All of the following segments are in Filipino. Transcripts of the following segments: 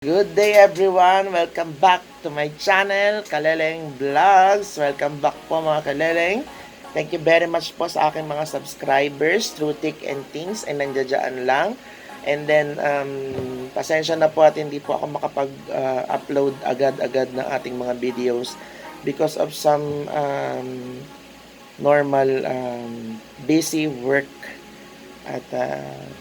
Good day everyone! Welcome back to my channel, Kaleleng Vlogs. Welcome back po mga Kaleleng. Thank you very much po sa aking mga subscribers through thick and things and nandiyan lang. And then, pasensya na po at hindi po ako makapag-upload agad-agad ng ating mga videos because of some normal busy work. At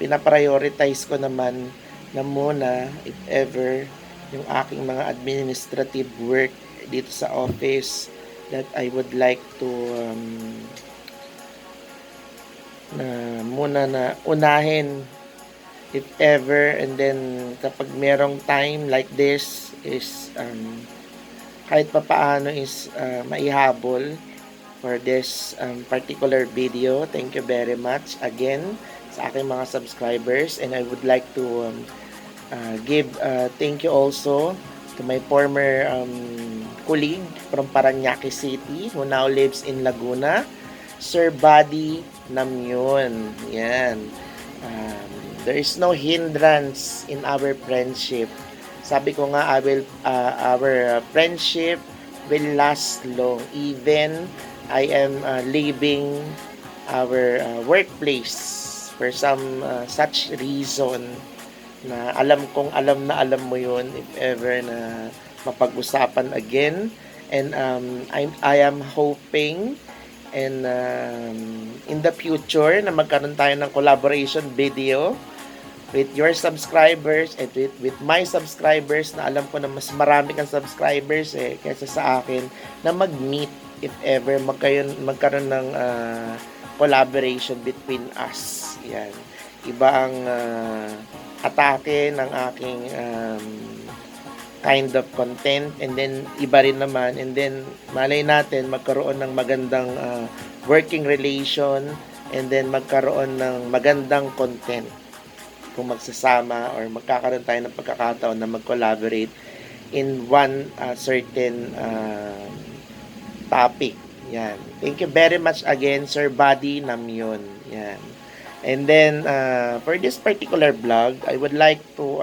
pinaprioritize ko naman na muna, if ever, yung aking mga administrative work dito sa office that I would like to na muna na unahin if ever, and then kapag merong time like this is kahit papaano is maihabol for this particular video. Thank you very much again sa aking mga subscribers, and I would like to give thank you also to my former colleague from Parañaque City who now lives in Laguna, Sir Buddy Namyon. Yan. There is no hindrance in our friendship. Sabi ko nga, our friendship will last long even I am leaving our workplace for some such reason na alam kong alam na alam mo yun if ever na mapag-usapan again. And I am hoping and in the future na magkaroon tayo ng collaboration video with your subscribers and with my subscribers, na alam ko na mas marami kang subscribers kaysa sa akin, na mag-meet if ever magkaroon ng collaboration between us. Yan. Iba ang atake ng aking kind of content, and then iba rin naman, and then malay natin magkaroon ng magandang working relation, and then magkaroon ng magandang content kung magsasama or magkakaroon tayo ng pagkakataon na mag-collaborate in one certain topic. Yan. Thank you very much again, Sir Buddy Namyon. Yan. And then, for this particular vlog, I would like to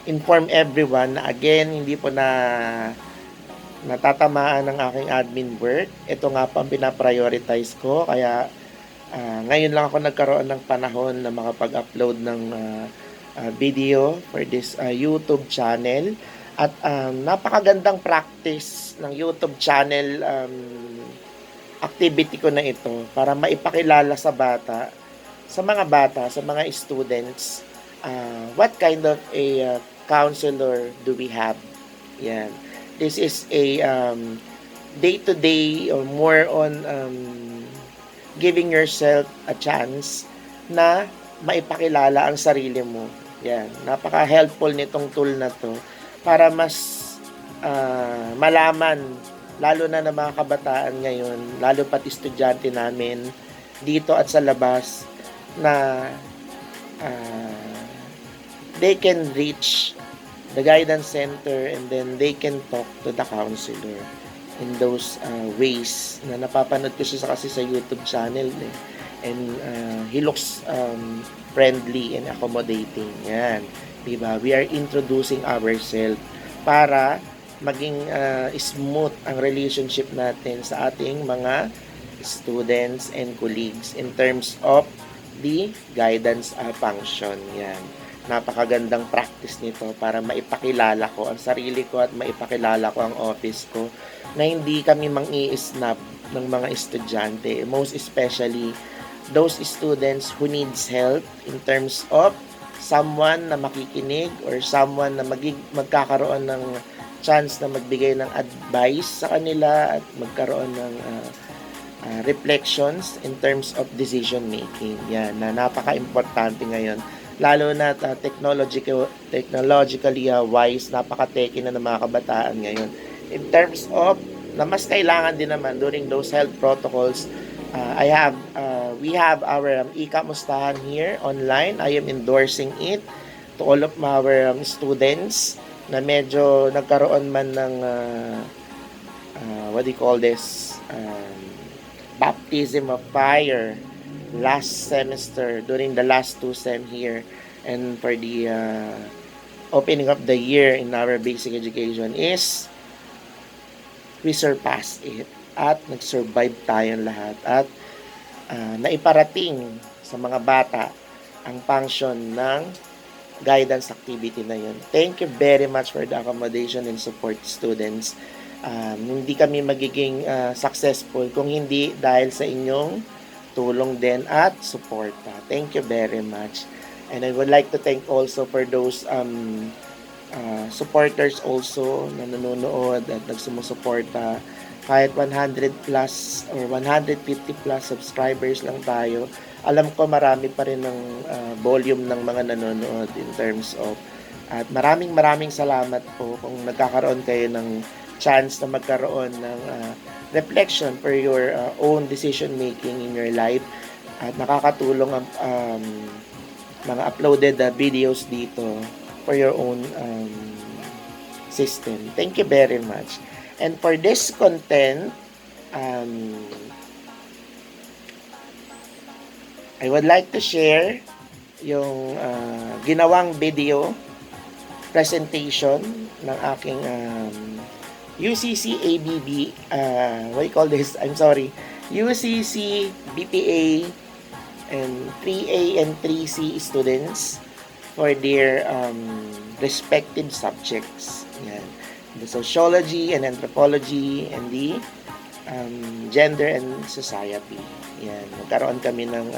inform everyone na again, hindi po na natatamaan ng aking admin work. Ito nga pa ang pinaprioritize ko. Kaya, ngayon lang ako nagkaroon ng panahon na makapag-upload ng video for this YouTube channel. At napakagandang practice ng YouTube channel activity ko na ito para maipakilala sa mga students, what kind of a counselor do we have. Yan. This is a day-to-day or more on giving yourself a chance na maipakilala ang sarili mo. Yan. Napaka-helpful nitong tool na to para mas malaman, lalo na ng mga kabataan ngayon, lalo pati estudyante namin dito at sa labas, na they can reach the guidance center and then they can talk to the counselor in those ways na napapanood ko siya kasi sa YouTube channel and he looks friendly and accommodating. Yan, diba? We are introducing ourselves para maging smooth ang relationship natin sa ating mga students and colleagues in terms of the guidance function. Yan. Napakagandang practice nito para maipakilala ko ang sarili ko at maipakilala ko ang office ko na hindi kami mang-i-snub ng mga estudyante, most especially those students who needs help in terms of someone na makikinig or someone na magkakaroon ng chance na magbigay ng advice sa kanila at magkaroon ng reflections in terms of decision making. Yan, na napaka-importante ngayon. Lalo na technologically wise, napaka-techy na ng mga kabataan ngayon. In terms of, na mas kailangan din naman during those health protocols, we have our e-kamustahan here online. I am endorsing it to all of our students na medyo nagkaroon man ng what do you call this, baptism of fire last semester during the last 2 sem here, and for the opening of the year in our basic education is we surpassed it at nag-survive tayong lahat at naiparating sa mga bata ang function ng guidance activity na yun. Thank you very much for the accommodation and support, students. Hindi kami magiging successful kung hindi dahil sa inyong tulong din at suporta. Thank you very much. And I would like to thank also for those supporters also na nanonood at nagsumusuporta. Kahit 100 plus or 150 plus subscribers lang tayo, alam ko marami pa rin ng volume ng mga nanonood in terms of, at maraming salamat po kung nagkakaroon kayo ng chance na magkaroon ng reflection for your own decision making in your life, at nakakatulong ang mga uploaded videos dito for your own system. Thank you very much. And for this content, I would like to share yung ginawang video presentation ng aking UCC ABB, what do you call this? I'm sorry. UCC BPA and 3A and 3C students for their respective subjects. Yan. The sociology and anthropology and the gender and society. Yan. Nagkaroon kami ng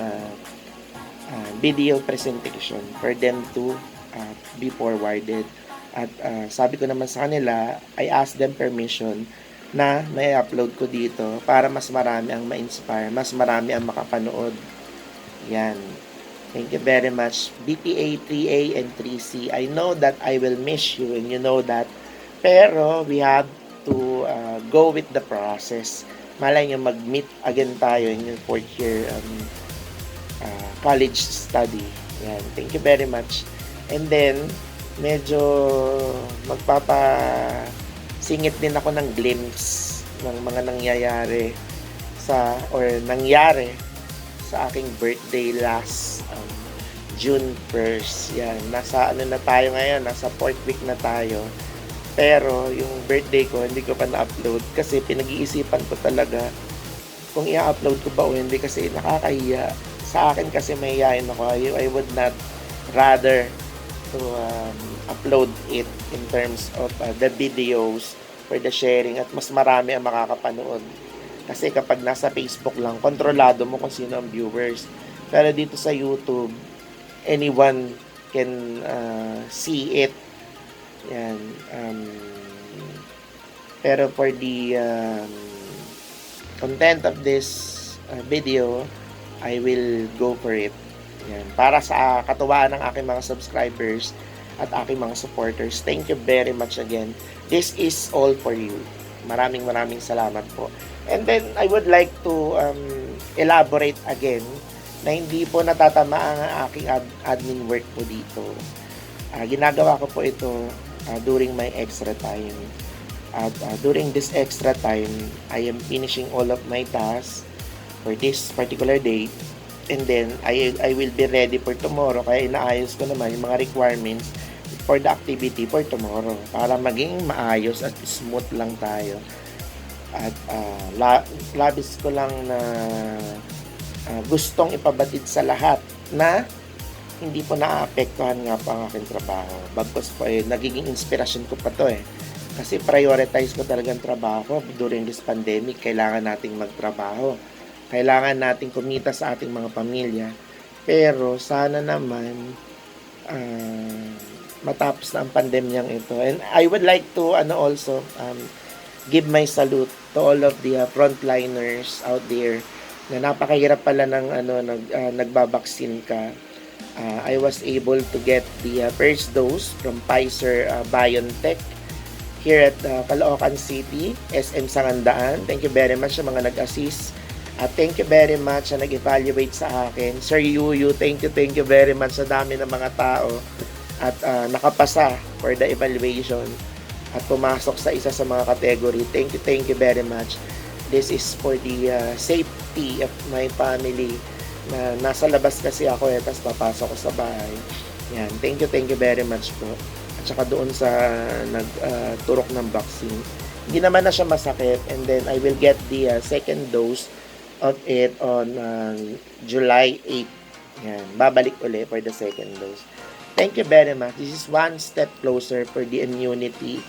video presentation for them to be forwarded. At sabi ko naman sa kanila, I asked them permission na may upload ko dito para mas marami ang ma-inspire, mas marami ang makapanood. Yan. Thank you very much. BPA, 3A, and 3C. I know that I will miss you and you know that. Pero we have to go with the process. Malay nyo mag-meet again tayo in your 4th year college study. Yan. Thank you very much. And then, medyo magpapasingit din ako ng glimpse ng mga nangyayari nangyari sa aking birthday last June 1st. Yan, nasa ano na tayo ngayon, nasa 4th week na tayo. Pero yung birthday ko, hindi ko pa na-upload kasi pinag-iisipan ko talaga kung i-upload ko ba o hindi kasi nakakahiya. Sa akin kasi mahihayin ako. I would not rather to upload it in terms of the videos for the sharing at mas marami ang makakapanood. Kasi kapag nasa Facebook lang, kontrolado mo kung sino ang viewers. Pero dito sa YouTube, anyone can see it. Yan. Pero for the content of this video, I will go for it. Yan. Para sa katuwaan ng aking mga subscribers at aking mga supporters, thank you very much again. This is all for you. Maraming salamat po. And then, I would like to elaborate again na hindi po natatama ang aking admin work po dito. Ginagawa ko po ito during my extra time. At during this extra time, I am finishing all of my tasks for this particular day. And then, I will be ready for tomorrow. Kaya inaayos ko naman yung mga requirements for the activity for tomorrow. Para maging maayos at smooth lang tayo. At labis ko lang na gustong ipabatid sa lahat na hindi po naapektuhan nga pa ang aking trabaho. Bagkus po nagiging inspirasyon ko pa to Kasi prioritize ko talagang trabaho during this pandemic. Kailangan nating magtrabaho. Kailangan nating kumita sa ating mga pamilya. Pero sana naman matapos na ang pandemyang ito. And I would like to also give my salute to all of the frontliners out there na napakahirap pala ng nagbabaksin ka. I was able to get the first dose from Pfizer BioNTech here at Caloocan City, SM Sangandaan. Thank you very much sa mga nag-assist. Thank you very much sa nag-evaluate sa akin. Sir Yuyu, thank you very much sa dami ng mga tao at nakapasa for the evaluation at pumasok sa isa sa mga category. Thank you very much. This is for the safety of my family na nasa labas kasi ako tapos papasok ko sa bahay. Yan. Thank you very much po. at saka doon sa nagturok ng vaccine. Hindi naman na siya masakit, and then I will get the second dose of it on July 8. Yan, babalik uli for the second dose. Thank you very much. This is one step closer for the immunity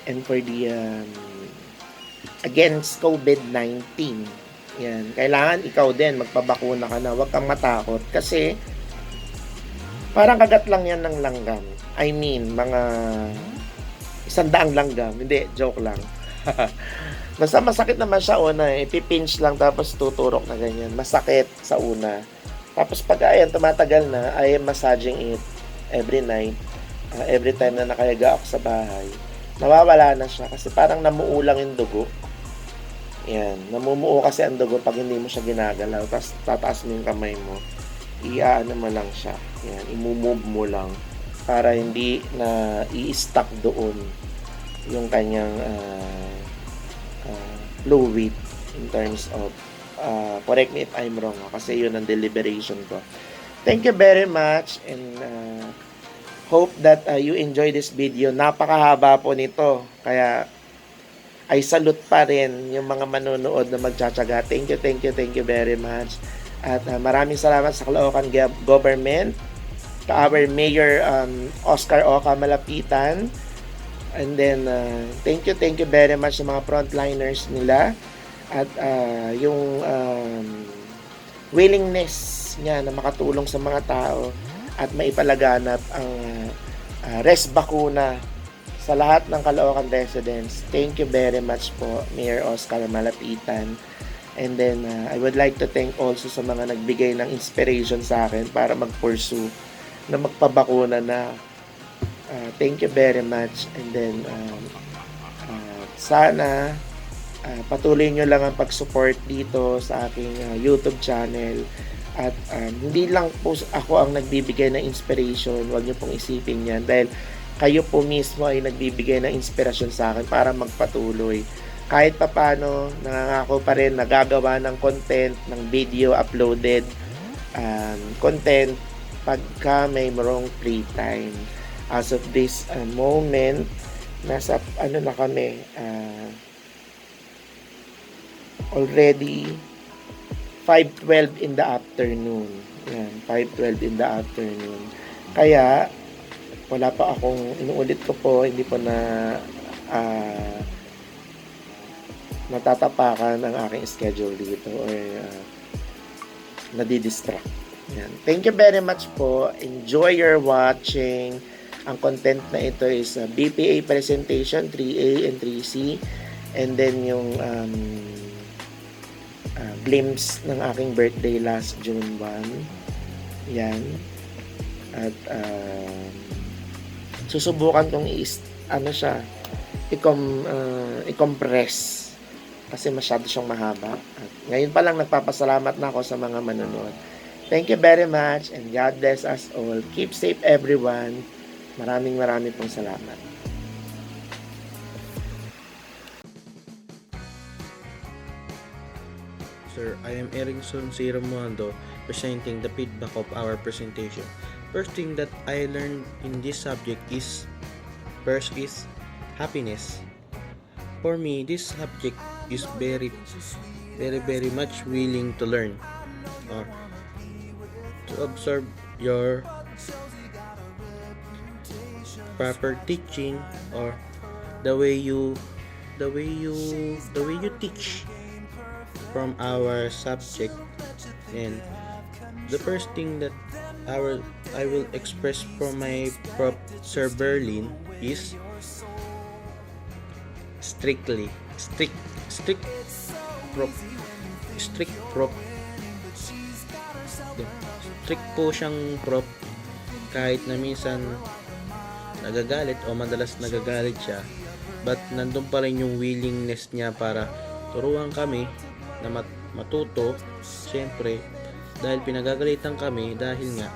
and for the against COVID-19. Yan, kailangan ikaw din magpabakuna ka na, huwag kang matakot kasi parang kagat lang yan ng langgam. I mean, mga 100 langgam. Hindi, joke lang. Basta masakit naman siya una, ipipinch lang tapos tuturok na ganyan. Masakit sa una. Tapos pag ayan, tumatagal na, I am massaging it every night. Every time na nakayaga ako sa bahay, nawawala na siya kasi parang namuulang yung dugo. Yan, namumuo kasi ang dugo pag hindi mo siya ginagalaw. Tapos tataas mo yung kamay mo, iaano mo lang siya. Yan, imumove mo lang para hindi na i-stuck doon yung kanyang fluid in terms of correct me if I'm wrong kasi yun ang deliberation ko. Thank you very much, and hope that you enjoy this video. Napakahaba po nito, kaya ay salute pa rin yung mga manonood na magtsatsaga. Thank you very much. At maraming salamat sa Caloocan government, ka our Mayor Oscar Oca Malapitan. And then thank you very much sa mga frontliners nila at yung willingness niya na makatulong sa mga tao at maipalaganap ang res bakuna sa lahat ng Caloocan residents. Thank you very much po, Mayor Oscar Malapitan. And then I would like to thank also sa mga nagbigay ng inspiration sa akin para mag-pursue na magpabakuna na. Thank you very much. And then sana patuloy nyo lang ang pag-support dito sa aking YouTube channel. At hindi lang po ako ang nagbibigay ng inspiration. Huwag nyo pong isipin yan dahil kayo po mismo ay nagbibigay ng inspirasyon sa akin para magpatuloy. Kahit papano, nangangako pa rin nagagawa ng content, ng video uploaded content pagka may morong free time. As of this moment, nasa na kami, already 5:12 in the afternoon. Yan, 5:12 in the afternoon. Kaya wala pa akong, inuulit ko po, hindi po na natatapakan ang aking schedule dito or nadidistract. Yan. Thank you very much po. Enjoy your watching. Ang content na ito is BPA presentation 3A and 3C, and then yung glimpse ng aking birthday last June 1. Yan. At susubukan kong i-compress kasi masyado siyang mahaba. At ngayon pa lang nagpapasalamat na ako sa mga manonood. Thank you very much, and God bless us all. Keep safe everyone. Maraming pong salamat. Sir, I am Erickson C. Romualdo, presenting the feedback of our presentation. First thing that I learned in this subject is, first is happiness. For me, this subject is very much willing to learn or to observe your proper teaching or the way you teach from our subject. And the first thing that I will express from my Prof. Sir Berlin is strict po siyang prof, kahit na minsan nagagalit o madalas nagagalit siya, but nandun pa rin yung willingness niya para turuan kami na matuto. Siyempre dahil pinagagalitan kami dahil nga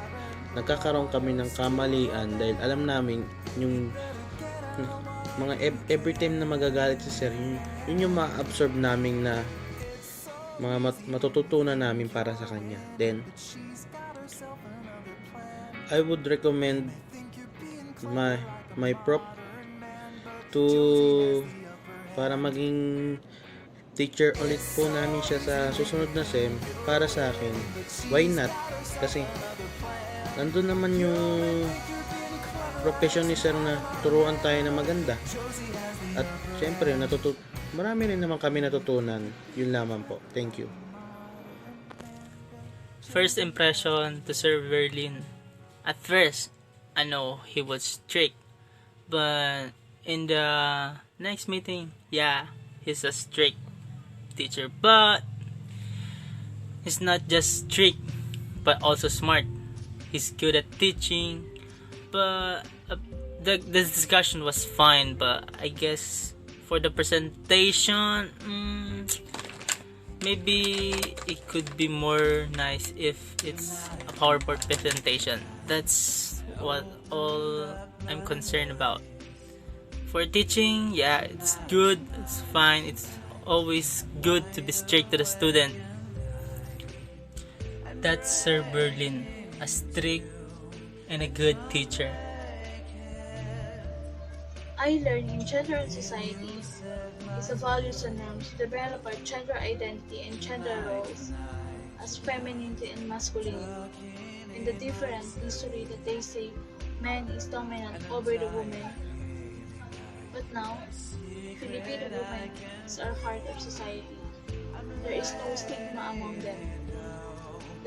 nagkakaroon kami ng kamalian, dahil alam namin yung mga every time na magagalit si sir, yun yung ma-absorb namin na mga matututunan namin para sa kanya. Then I would recommend my prop to para maging teacher ulit po namin siya sa susunod na SEM. Para sa akin, why not? Kasi nandun naman yung profession ni sir na turuan tayo na maganda. At syempre, marami rin naman kami natutunan. Yun lamang po. Thank you. First impression to Sir Berlin. At first, I know he was strict. But in the next meeting, yeah, he's a strict teacher. But he's not just strict, but also smart. He's good at teaching. But the discussion was fine. But I guess for the presentation, maybe it could be more nice if it's a PowerPoint presentation. That's what all I'm concerned about. For teaching, yeah, it's good, it's fine, it's always good to be strict to the student. That's Sir Berlin, a strict and a good teacher. I learned in gender and societies is the values and norms to develop our gender identity and gender roles as femininity and masculinity, and the different history that they say man is dominant over the woman. But now, Filipino women are part of society. There is no stigma among them.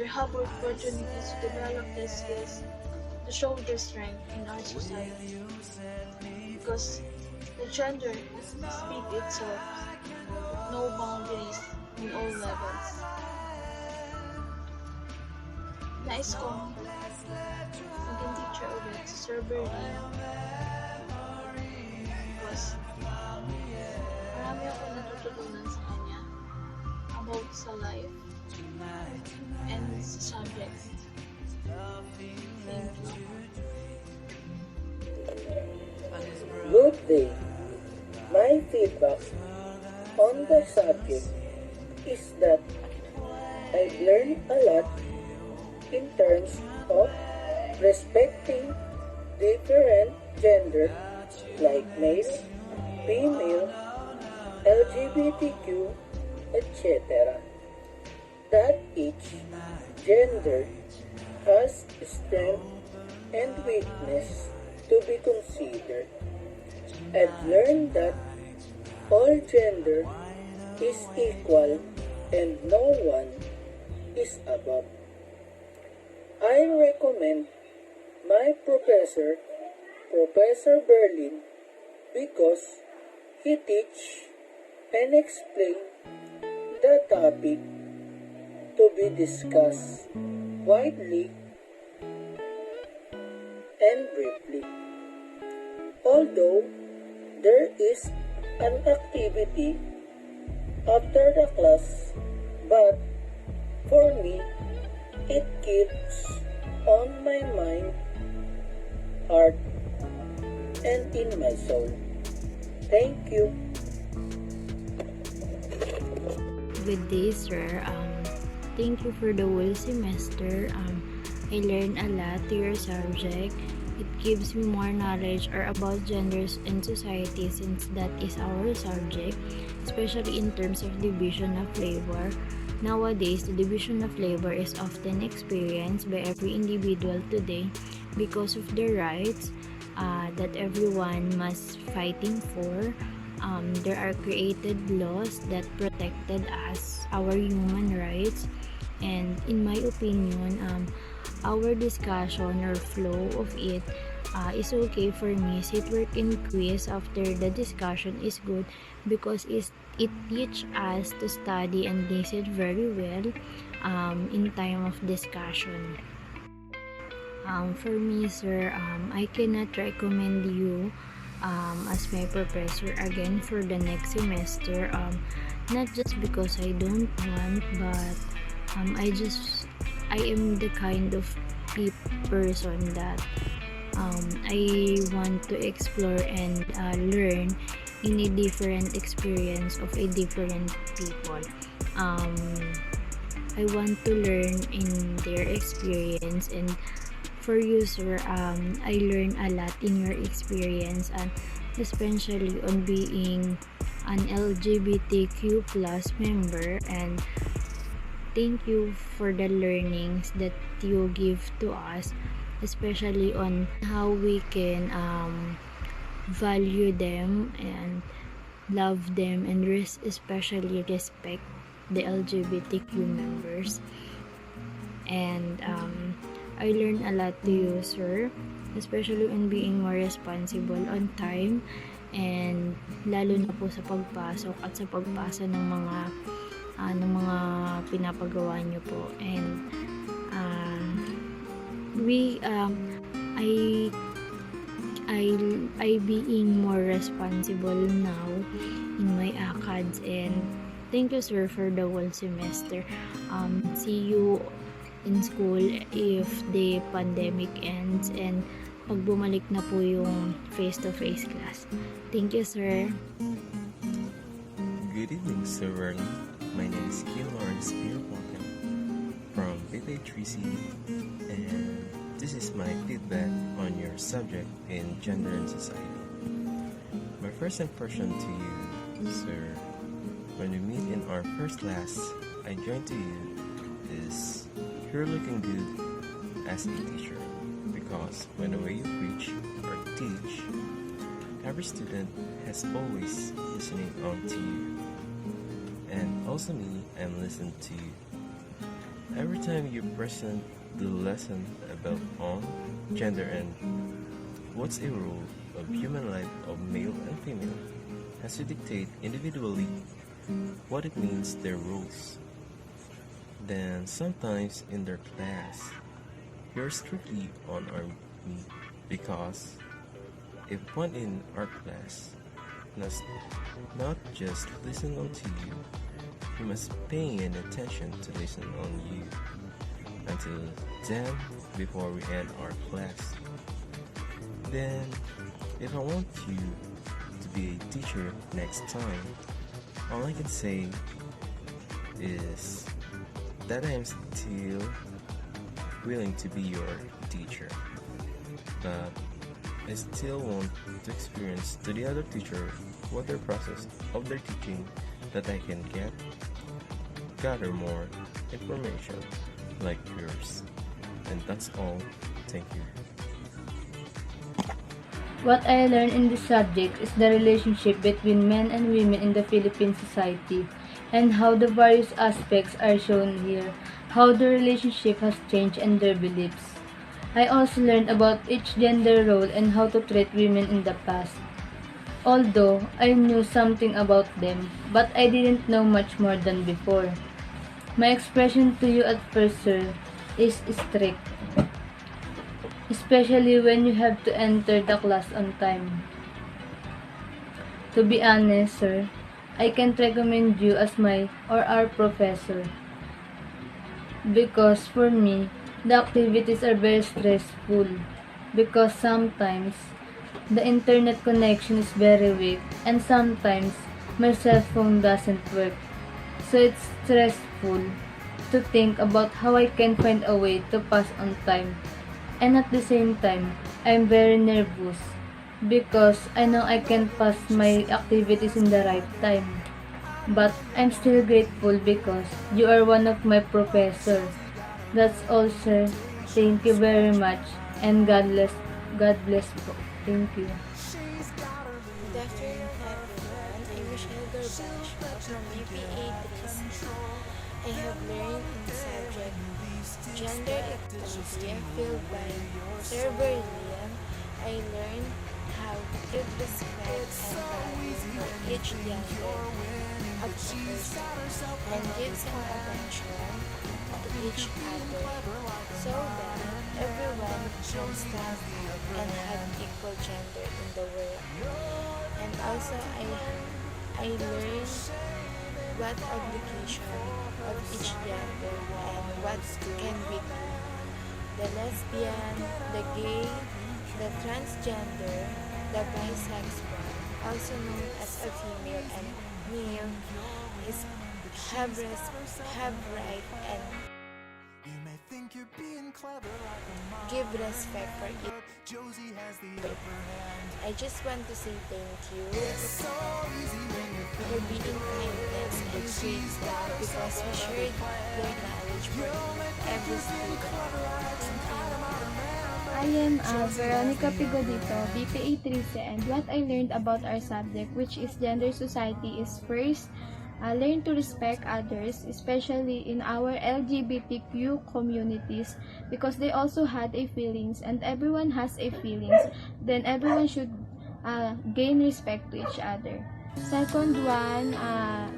They have opportunities to develop their skills to show their strength in our society. Because the gender speaks itself with no boundaries in all levels. Nais kong maging teacher ulit si Sir Berlin because marami akong natututunan sa kanya about sa life and sa subjects. Thank you. Good day. My feedback on the subject is that I've learned a lot in terms of respecting different gender like male, female, LGBTQ, etc. That each gender has strength and weakness to be considered. I've learned that all gender is equal and no one is above. I recommend my professor, Professor Berlin, because he teach and explain the topic to be discussed widely and briefly. Although there is an activity after the class, but for me, it keeps on my mind, heart, and in my soul. Thank you. Good day, sir. Thank you for the whole semester. I learned a lot to your subject. It gives me more knowledge or about genders and society since that is our subject, especially in terms of division of labor. Nowadays, the division of labor is often experienced by every individual today because of the rights that everyone must fighting for. There are created laws that protected us, our human rights, and in my opinion, our discussion or flow of it is okay for me. Sit, work, and quiz after the discussion is good because it teach us to study and listen very well in time of discussion. For me, sir, I cannot recommend you as my professor again for the next semester. Not just because I don't want, but I am the kind of person that I want to explore and learn in a different experience of a different people. I want to learn in their experience, and for you, sir, I learned a lot in your experience, and especially on being an LGBTQ plus member. And thank you for the learnings that you give to us, especially on how we can value them and love them, and especially respect the LGBTQ members. And I learned a lot to you, sir, especially in being more responsible on time, and lalo na po sa pagpasok at sa pagpasa ng mga pinapagawa niyo po. And I being more responsible now in my ACADS. And thank you, sir, for the whole semester. See you in school if the pandemic ends and pag bumalik na po yung face-to-face class. Thank you, sir. Good evening, Sir Vernon. My name is Kiel Lawrence Pierre Walken from BT3C, and this is my feedback on your subject in gender and society. My first impression to you, sir, when we meet in our first class, I joined to you is you're looking good as a teacher, because by the way you preach or teach, every student has always listening on to you. And also me, I'm listening to you. Every time you present the lesson about on gender and what's a role of human life of male and female, has to dictate individually what it means their roles. Then sometimes in their class, you're strictly on our me, because if one in our class must not just listen on to you, you must pay an attention to listen on you until then before we end our class. Then if I want you to be a teacher next time, all I can say is that I am still willing to be your teacher, but I still want to experience to the other teacher what their process of their teaching, that I can gather more information like yours. And that's all. Thank you. What I learned in this subject is the relationship between men and women in the Philippine society, and how the various aspects are shown here, how the relationship has changed and their beliefs. I also learned about each gender role and how to treat women in the past. Although I knew something about them, but I didn't know much more than before. My expression to you at first, sir, is strict, especially when you have to enter the class on time. To be honest, sir, I can't recommend you as my or our professor, because for me, the activities are very stressful, because sometimes the internet connection is very weak, and sometimes my cell phone doesn't work. So it's stressful to think about how I can find a way to pass on time. And at the same time, I'm very nervous because I know I can pass my activities in the right time. But I'm still grateful because you are one of my professors. That's all, sir. Thank you very much, and God bless. God bless po. Thank you. Good afternoon, everyone. I'm Michelle Garbash from UPA-3C. I have learned in the subject Gender Equality filled by Sir Berlian. I learned how to give respect and value for each gender of the person and give some attention to each other so that everyone can stand and have equal gender in the world. And also I learned what obligation of each gender and what can we do. The lesbian, the gay, the transgender, the bisexual, also known as a female and male, have right and Give respect for each other. I just want to say thank you for being kindness and great staff because we shared your knowledge for every student. Thank you. I am Veronica Pigodito, BPA 3C, and what I learned about our subject, which is gender society, is first, learn to respect others, especially in our LGBTQ communities, because they also had a feelings, and everyone has a feelings. Then everyone should gain respect to each other. Second one,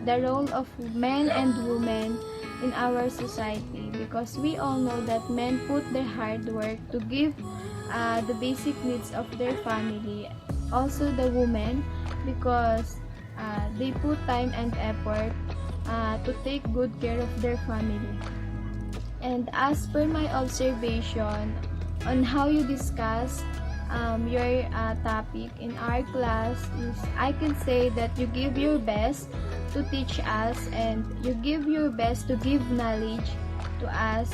the role of men and women in our society, because we all know that men put their hard work to give the basic needs of their family. Also the women, because they put time and effort to take good care of their family. And as per my observation on how you discuss your topic in our class, is I can say that you give your best to teach us, and you give your best to give knowledge to us,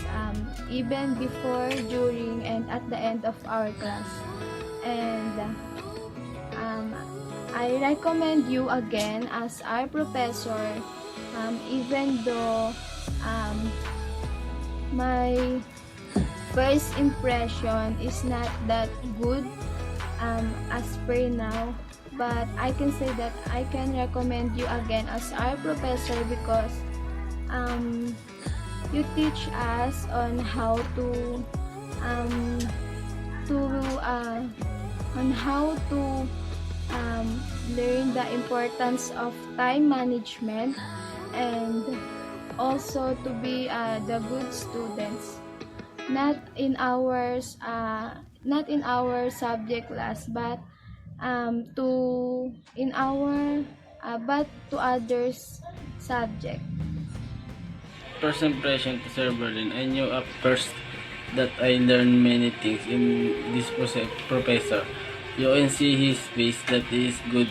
even before, during, and at the end of our class. And I recommend you again as our professor, even though my first impression is not that good as per now, but I can say that I can recommend you again as our professor, because you teach us on how to learn the importance of time management, and also to be the good students, not in our subject class, but to others subject. First impression to Sir Berlin, I knew at first that I learned many things in this professor. You can see his face that he is good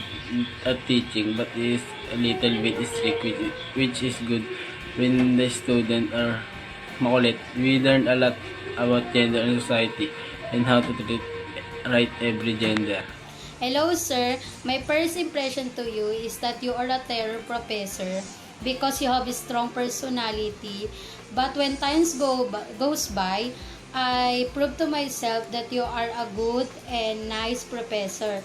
at teaching, but he is a little bit strict, which is good when the students are makulit. We learn a lot about gender and society and how to treat right every gender. Hello, sir. My first impression to you is that you are a terror professor because you have a strong personality. But when times goes by, I prove to myself that you are a good and nice professor.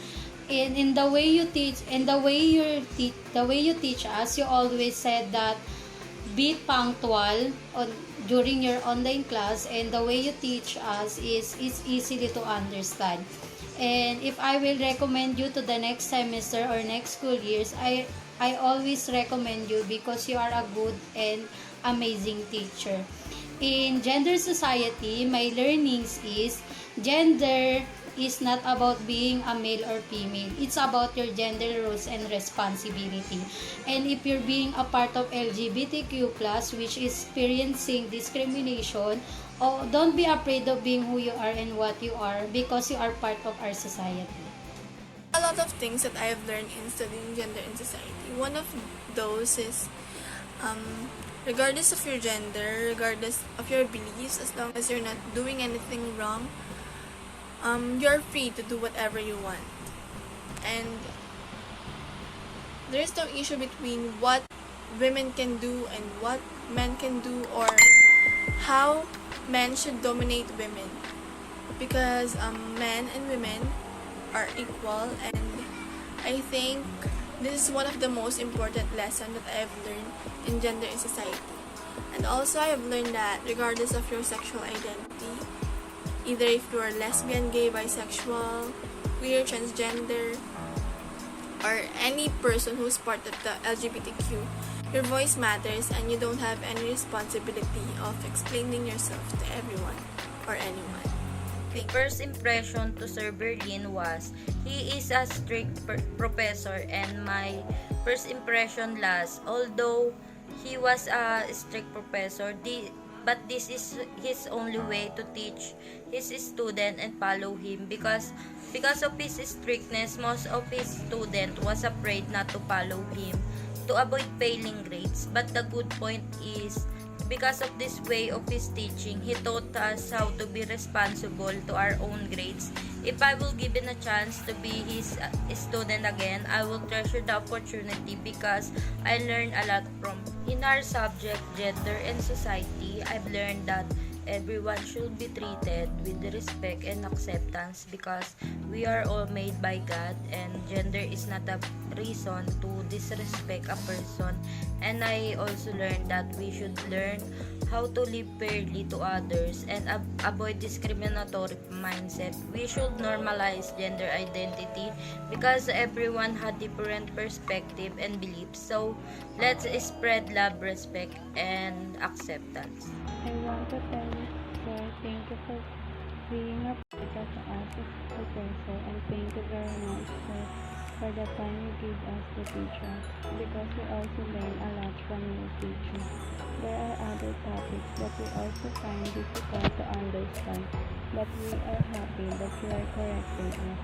In the way you teach, and the way you teach us, you always said that be punctual during your online class, and the way you teach us is easily to understand. And if I will recommend you to the next semester or next school years, I always recommend you because you are a good and amazing teacher. In gender society, my learnings is gender is not about being a male or female. It's about your gender roles and responsibility. And if you're being a part of LGBTQ+, which is experiencing discrimination, don't be afraid of being who you are and what you are, because you are part of our society. A lot of things that I have learned in studying gender in society. One of those is regardless of your gender, regardless of your beliefs, as long as you're not doing anything wrong, you're free to do whatever you want. And there's no issue between what women can do and what men can do, or how men should dominate women, because men and women are equal. And I think this is one of the most important lessons that I have learned in gender in society. And also I have learned that regardless of your sexual identity, either if you are lesbian, gay, bisexual, queer, transgender, or any person who's part of the LGBTQ, your voice matters, and you don't have any responsibility of explaining yourself to everyone or anyone. The first impression to Sir Berlin was he is a strict professor, and my first impression last, although he was a strict professor, but this is his only way to teach his student and follow him, because of his strictness, most of his student was afraid not to follow him to avoid failing grades. But the good point is because of this way of his teaching, he taught us how to be responsible to our own grades. If I will given a chance to be his student again, I will treasure the opportunity because I learned a lot from. In our subject, gender and society, I've learned that everyone should be treated with respect and acceptance because we are all made by God, and gender is not a reason to disrespect a person. And I also learned that we should learn how to live fairly to others and avoid discriminatory mindset. We should normalize gender identity because everyone had different perspective and beliefs. So let's spread love, respect, and acceptance. I want to tell you, sir, thank you for being a part of us as professor, and thank you very much, sir, for the time you give us to teach us, because we also learn a lot from your teaching. There are other topics that we also find difficult to understand, but we are happy that you are correcting us.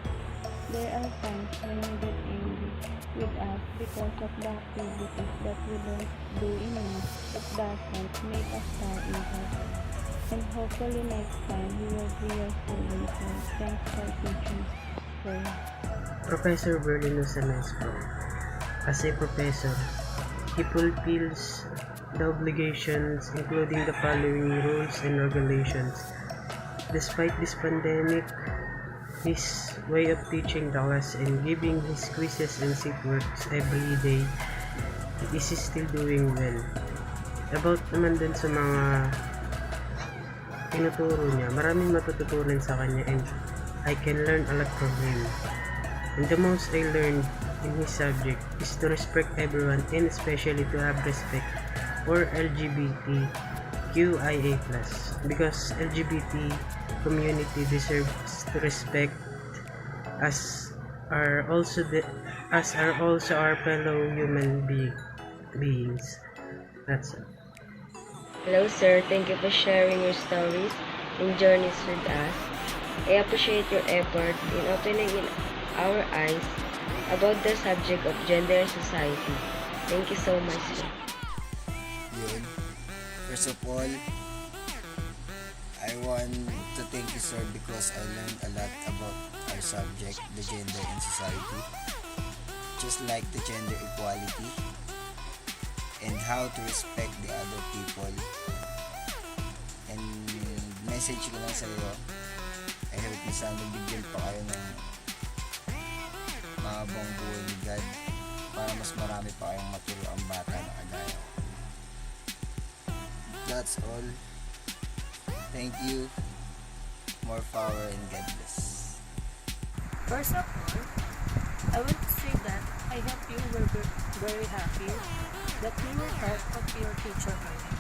There are times when you get angry with us because of the activities that we don't do enough. It doesn't make us sad in us. And hopefully next time we will be your students. Sir. Thanks for teaching, sir. Professor Berlin was a nice bro. As a professor, he fulfills the obligations including the following rules and regulations. Despite this pandemic, his way of teaching the class and giving his quizzes and sit works every day, he is still doing well. About naman dun sa mga tinuturo niya, maraming matututunan sa kanya, and I can learn a lot from him. And the most I learned in his subject is to respect everyone, and especially to have respect for LGBTQIA+, because LGBT community deserves to respect as are also our fellow human beings. That's it. Hello sir, thank you for sharing your stories and journeys with us. I appreciate your effort in opening our eyes about the subject of gender and society. Thank you so much sir. Yun. First of all, I want to thank you sir because I learned a lot about our subject, the gender and society, just like the gender equality and how to respect the other people. And message ko lang sa iyo, I hope na sana bigyan pa kayo ng mahabang buhay ni God para mas marami pa kayong maturo ang bata na kagaya ko. That's all. Thank you. More power and God bless. First of all, I want to say that I hope you were very happy that we were part of your teacher training.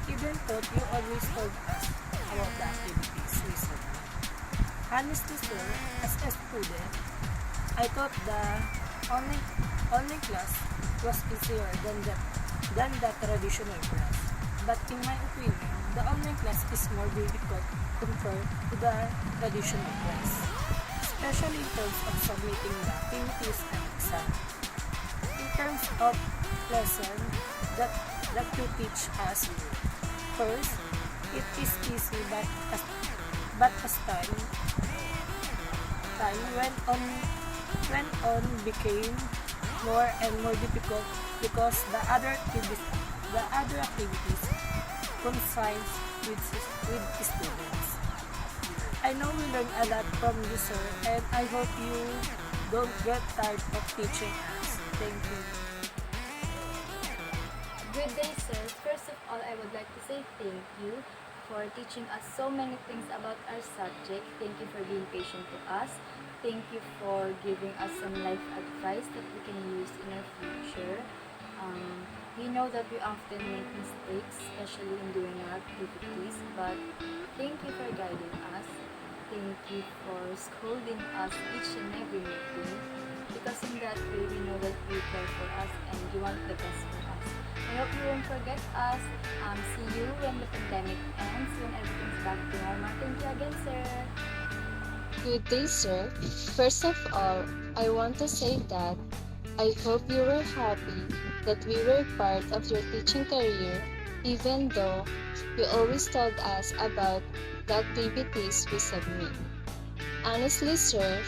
Even though you always told us about the activities we saw. Honestly, sir, as a student, I thought the online class was easier than the traditional class. But in my opinion, the online class is more difficult compared to the traditional class, especially in terms of submitting the activities and exam. In terms of lesson that you teach us, first, it is easy, but as time went on became more and more difficult because the other activities coincides with students. I know we learn a lot from you, sir, and I hope you don't get tired of teaching us. Thank you. Good day, sir. First of all, I would like to say thank you for teaching us so many things about our subject. Thank you for being patient to us. Thank you for giving us some life advice that we can use in our future. We know that we often make mistakes, especially in doing our activities, but thank you for guiding us. Thank you for scolding us each and every meeting, because in that way we know that you care for us and you want the best for us. I hope you won't forget us. See you when the pandemic ends, when everything's back to normal. Thank you again, sir. Good day, sir. First of all, I want to say that I hope you were happy that we were part of your teaching career even though you always told us about the activities we submit. Honestly, sir,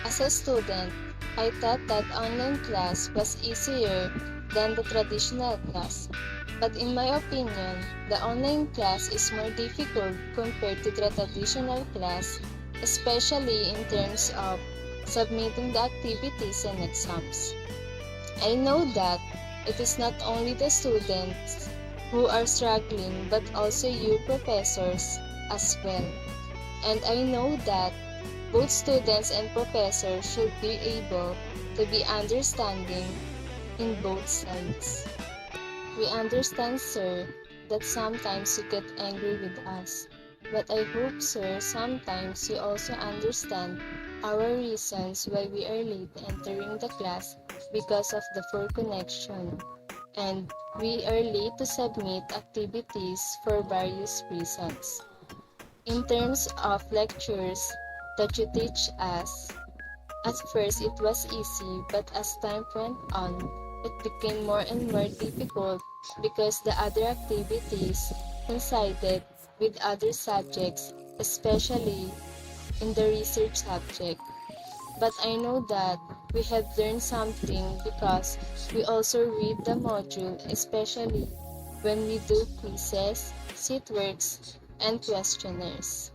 as a student, I thought that online class was easier than the traditional class. But in my opinion, the online class is more difficult compared to the traditional class, especially in terms of submitting the activities and exams. I know that it is not only the students who are struggling but also you professors as well. And I know that both students and professors should be able to be understanding in both sides. We understand, sir, that sometimes you get angry with us. But I hope, sir, sometimes you also understand our reasons why we are late entering the class because of the poor connection. And we are late to submit activities for various reasons. In terms of lectures that you teach us, at first it was easy, but as time went on, it became more and more difficult because the other activities coincided with other subjects, especially in the research subject. But I know that we have learned something because we also read the module, especially when we do quizzes, seat works, and questionnaires.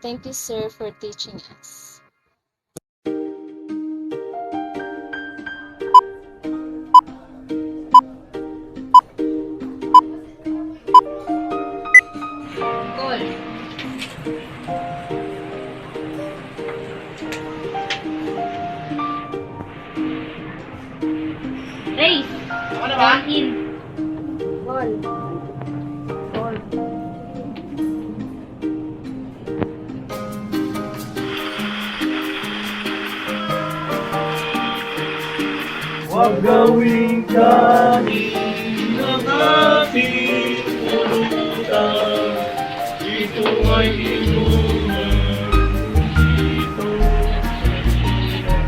Thank you, sir, for teaching us. Race! Ball in. Ball. Ball. Huwag gawing kanina ating pulutan, ito ay inuman dito.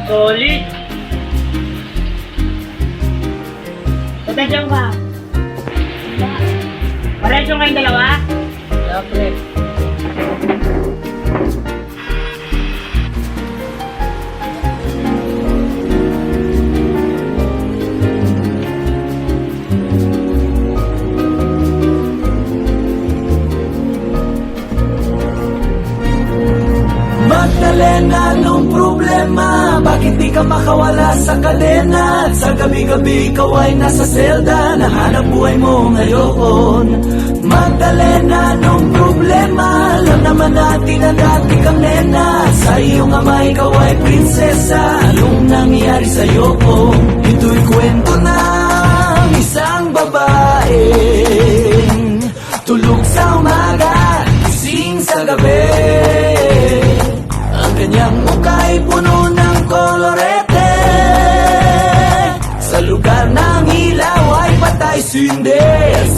Solid! Attention ka! Pareho kayong dalawa? Siyempre. Magdalena, anong problema? Bakit di ka makawala sa kadena? At sa gabi-gabi ikaw ay nasa selda, nahanap buhay mo ngayon. Magdalena, anong problema? Alam naman natin na dati kang nena. Sa iyong ama ikaw ay prinsesa. Anong nangyari sa'yo? Ito'y kwento ng isang babaeng tulog sa umaga, gising sa gabi. Ang kanyang muka'y puno ng kolorete. Sa lugar ng ilaw ay patay sindi.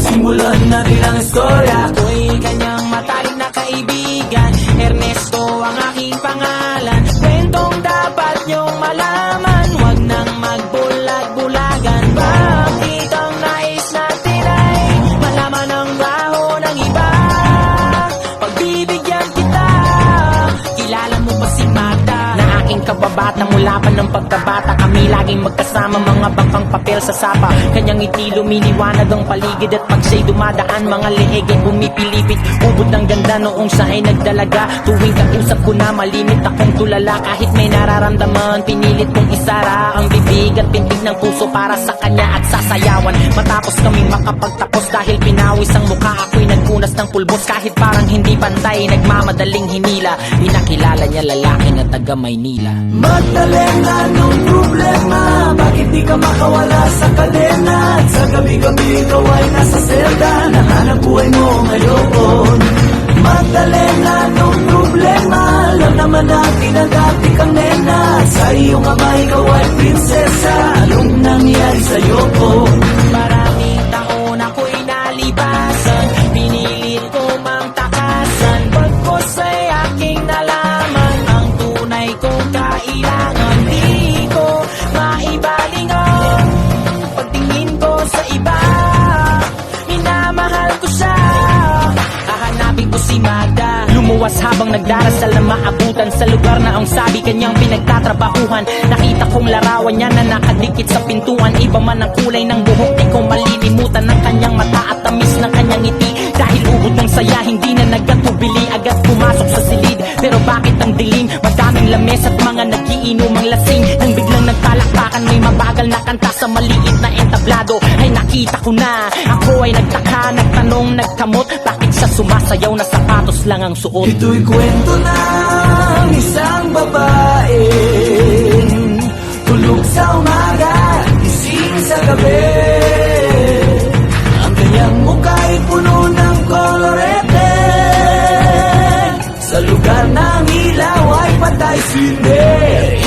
Simulan natin ang istorya. Ako'y kanyang matalik na kaibigan, Ernesto ang aking pangalan. Kwentong dapat niyong malaman, huwag nang magbulag-bulagan. Bakit ang nais natin ay malaman ang baho ng iba? Pagbibigyan kita, kilala mo ba si Mata? Na aking kababata mula pa ng pagkabata, kami laging magkasama, mga bangkang papel sa sapa. Kanyang ngiti lumiliwanag ang paligid, at pag siya'y dumadaan, mga leeg ay pumipilipit. Ubod ng ganda noong siya ay nagdalaga. Tuwing kausap ko na malimit akong tulala. Kahit may nararamdaman, pinilit kong isara ang bibig at pintig ng puso para sa kanya at sasayawan. Matapos kaming makapagtapos, dahil pinawis ang mukha, ako'y nagpunas ng pulbos. Kahit parang hindi pantay, nagmamadaling hinila, pinakilala niya lalaki na taga Maynila. Magdalena, anong problema? Bakit di ka makawala sa kadena? At sa gabi-gabi ikaw ay nasa selda, nahanap buhay mo ngayon. Magdalena, anong problema? Alam naman natin na dati kang nena. Sa iyong ama ikaw ay prinsesa. Anong nangyari sa'yo? Maraming taon ako'y nalibasan, pinilit ko mang takasan. Pagkos ay aking nalaman ang tunay kong kailangan. Di ko maibaling ang pagtingin ko sa iba. oras habang nagdarasal na maabutan sa lugar na ang sabi kanyang pinagtatrabahuhan. Nakita kong larawan niya na nakadikit sa pintuan. Iba man ang kulay ng buhok, di ko malilimutan ng kanyang mata at tamis ng kanyang ngiti. Dahil ubod ng saya, hindi na nagkatubili, agad pumasok sa silid. Pero bakit ang dilim? Madaming lames at mga nagiinomang lasing. Nang biglang nagtalakpakan, may mabagal na kanta sa maliit na entablado. Ay nakita ko na, ako ay nagtaka, nagtanong, nagkamot. Bakit siya sumasayaw na sapatos lang ang suot? Ito'y kwento ng isang babae, tulog sa umaga, gising sa gabi. Ang kanyang mukha'y puno ng kolorete. Sa lugar ng ilaw ay patay sindi.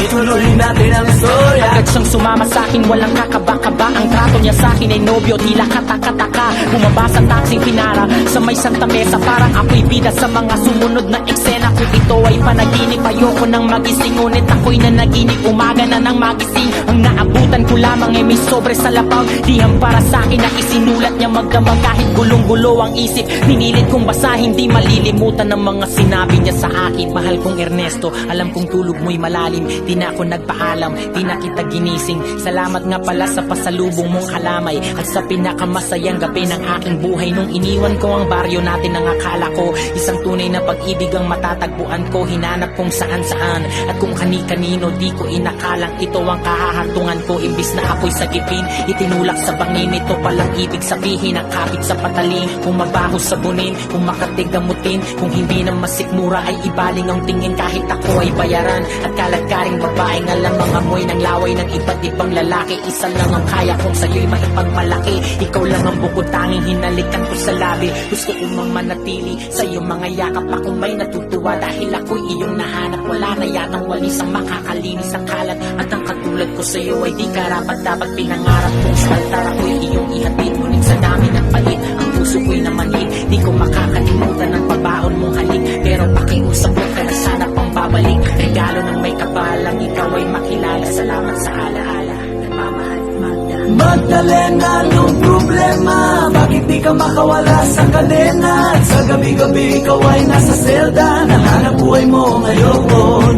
Ituloy natin ang istorya. Agad siyang sumama sa'kin, walang kakaba-kaba. Ang trato niya sa'kin ay nobyo, tila kataka-taka. Bumaba sa taxing pinara sa may Santa Mesa. Parang ako'y bida sa mga sumunod na eksena. Kung ito ay panaginip, ayoko nang magising. Ngunit ako'y nanaginip, umaga na nang magising. Ang naabutan ko lamang ay may sobre sa lapaw. Dihang para sa'kin na isinulat niya magdamag. Kahit gulong-gulo ang isip, pinilit kong basahin. Di malilimutan ng mga sinabi niya sa akin. Mahal kong Ernesto, alam kong tulog mo'y malalim. Di na ako nagpaalam, di na kita ginising. Salamat nga pala sa pasalubong mong kalamay at sa pinakamasayang gabi ng aking buhay. Nung iniwan ko ang baryo natin, ang akala ko isang tunay na pag-ibig ang matatagpuan ko. Hinanap kung saan-saan at kung kani-kanino, di ko inakalang ito ang kahahantungan ko. Imbis na ako'y sagipin, itinulak sa bangin. Ito palang ibig sabihin, ang kapit sa patalim. Kung mabaho sabunin, kung makatigamutin, kung hindi na masikmura ay ibaling ang tingin. Kahit ako ay bayaran at kalagkaring babaeng alam mga amoy ng laway ng iba't ibang lalaki. Isa lang ang kaya kong sa'yo'y maipagmalaki. Ikaw lang ang bukod tanging hinalikan ko sa labi. Gusto ko mang manatili sa iyong mga yakap. Akong may natutuwa dahil ako'y iyong nahanap. Wala na yatang walis ang makakalinis ang kalat. At ang katulad ko sa'yo ay di karapat dapat pinangarap kong sa altar ako'y iyong ihatid. Ngunit sa dami ng palit, ang puso ko'y namanhid. Di ko makakalimutan ang pagbaon mong halik. Pero pakiusap ko ka na sana pang babalik. Regalo ng may kapalang ikaw ay makilala. Salamat sa alaala. Nagmamahal, Magda. Magdalena, anong problema? Bakit di ka makawala sa kadena? At sa gabi-gabi ikaw ay nasa selda. Nahanap buhay mo ngayon.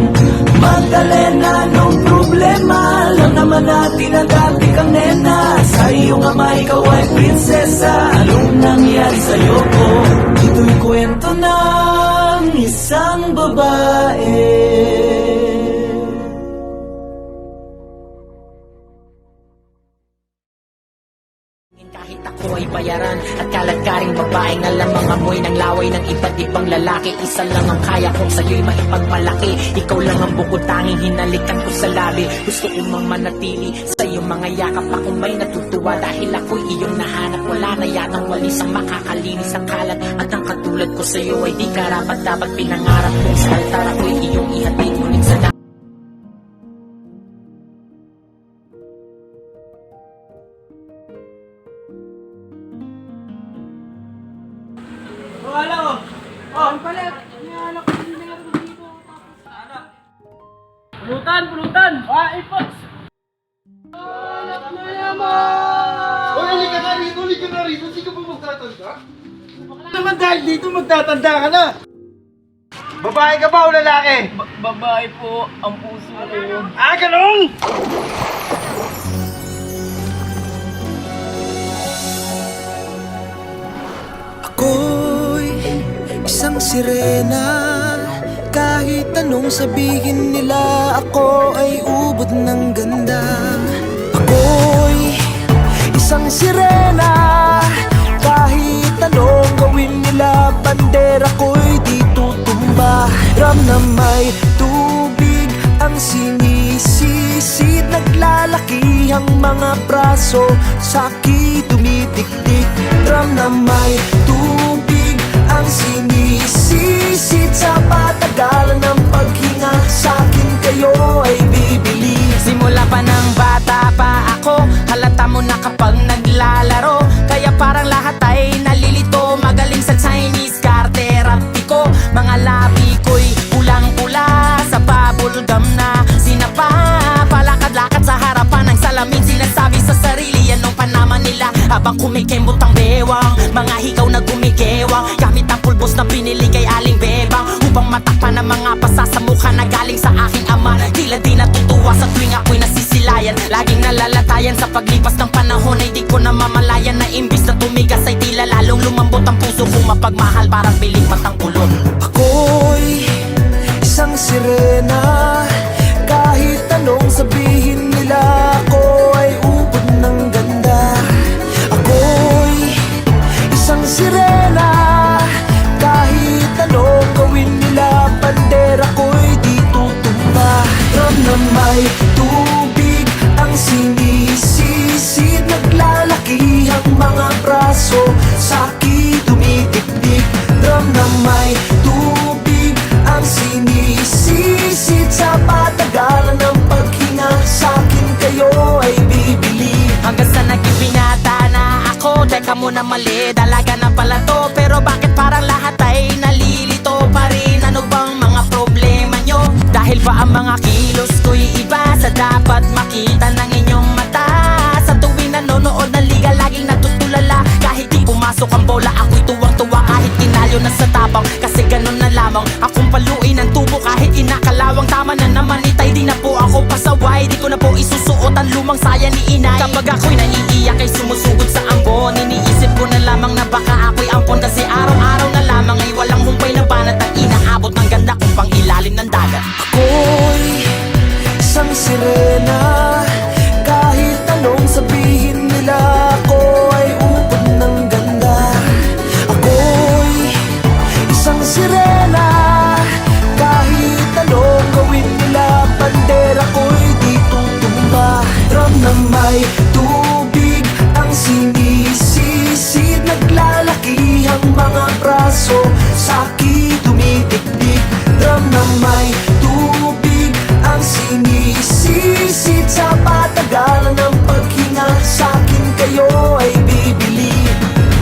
Magdalena, anong problema? Alam naman natin na dati kang nena. Sa iyong ama ikaw ay prinsesa. Anong nangyari sa'yo? Ito'y kwento ng isang babae. Kahit ako ay bayaran at kalagkaring babaeng alam ang amoy ng laway ng iba't ibang lalaki. Isa lang ang kaya kong sa'yo'y maipagmalaki. Ikaw lang ang bukod tanging hinalikan ko sa labi. Gusto ko mang manatili sa iyong mga yakap. Akong may natutuwa dahil ako'y iyong nahanap. Wala na yatang walis ang makakalinis ang kalat. At ang katulad ko sa'yo ay di karapat dapat pinangarap kong sa altar ako'y iyong ihatid. Ngunit sa Pulutan! Ipos! Halika na rito. Hindi ka pa magtatanda? Naman dahil dito magtatanda ka na. Babae ka ba o lalaki? Babae po ang puso ko. Ganun! Ako'y isang sirena. Kahit anong sabihin nila, ako ay ubod ng ganda. Ako'y isang sirena. Kahit anong gawin nila, bandera ko'y di tutumba. Ram na may tubig ang sinisisid. Naglalaki ang mga braso, sa'ki tumitiktik. Ram na may tubig ang sinisisid. Sa patagalan ng paghinga, sa'kin kayo ay bibili. simula pa ng bata pa ako, halata mo na kapag naglalaro. Kaya parang lahat ay nalilito. Magaling sa Chinese karte, rapiko. Mga labi ko'y pulang-pula sa bubblegum na sinapa. Palakad-lakad sa harapan ng salamin. Sinasabi sa sarili, anong panaman nila habang kumikembot ang bewang. Mga higaw na gumigewang gamit ang pulbos na pinili kay Aling Bebang. bang matakpan ng mga basa sa mukha na galing sa aking ama? Tila di natutuwa sa tuwing ako'y nasisilayan. Laging nalalatayan sa paglipas ng panahon ay di ko na mamalayan na imbis na tumigas ay tila lalong lumambot ang puso kong mapagmahal parang piling matang kulot. Ako'y isang sirena, kahit anong sabihin nila, ako ay ubod ng ganda. Ako'y isang sirena, kahit anong gawin nila, bandera ko'y di tutumba. Ram na may tubig ang sinisisid, naglalaki ang mga braso, sa'ki tumitiktik. Ram na may tubig ang sinisisid, sa patagalan ng paghinga, sa'kin kayo ay bibili. Hanggang sa naging binata na ako, teka muna mali, dalaga na pala to. Pero bakit parang lahat ay nalilito pa rin? Ano bang mga problema nyo? Dahil ba ang mga kilos ko'y iba sa dapat makita ng inyong mata? Sa tuwing nanonood ng liga, laging natutulala. Kahit di pumasok ang bola, ako'y tuwang-tuwa. Kahit kinalyo na sa tabang, kasi ganun na lamang. Akong paluin ang tubo kahit inakalawang. Tama na naman itay, di na po ako pasaway. Di ko na po isusuot ang lumang saya ni inay. Kapag ako'y naiiyak ay sumusugod sa ambon, iniisip ko na lamang na baka ako'y ampon. Kasi araw-araw na lamang ay walang humpay na banat ang inaabot ng ganda kung pang ilalim ng dagat. Ako'y isang sirena, kahit anong sabihin nila, ako ay ubod ng ganda. Ako'y isang sirena, kahit anong gawin nila, bandera ko'y di tutumba. Drum na may tubig ang sinisisid, naglalaki ang mga braso, sa'ki tumitiktik. Drum na may tubig ang sinisisid, sa patagalan ng paghinga, sa'kin kayo ay bibili.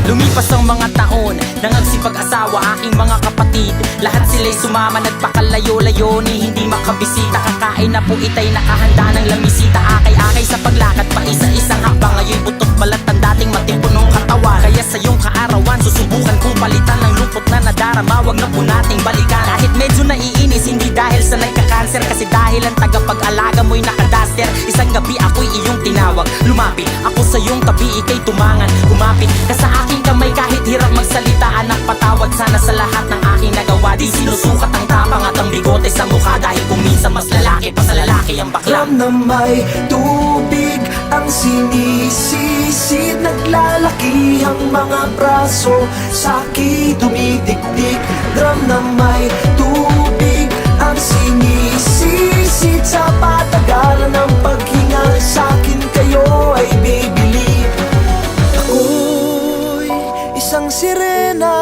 Lumipas ang mga taon, nangagsipag-asawa aking mga kapatid. Lahat sila'y sumama, nagpakalayo-layo ni hindi makabisita. Kakain na po itay nakahanda ng lamisita. Akay-akay sa paglakad pa isa-isang hakbang. Ngayon butot balat ang dating matipunong katawan. Kaya sa iyong kaarawan, susubukan kong palitan ng lungkot na nadarama. Wag na po nating balikan. Kahit medyo naiinis, hindi dahil sa nagka-cancer, kasi dahil ang tagapag-alaga mo'y nakadaster. Isang gabi ako'y iyong tinawag, lumapit ako sa iyong tabi, ika'y tumangan. Kumapit ka sa aking kamay kahit hirap magsalita. Anak, patawad sana sa lahat ng aking nagawa. Di sinusukat ang tapang at ang bigote sa mukha, dahil kung minsan mas lalaki pa sa lalaki ang bakla. Drum na may tubig ang sinisisid, naglalaki ang mga braso, sa'ki tumitiktik. Drum na may tubig ang sinisisid, sa patagalan ng paghinga, sa'kin kayo ay bibili. Ako'y isang sirena,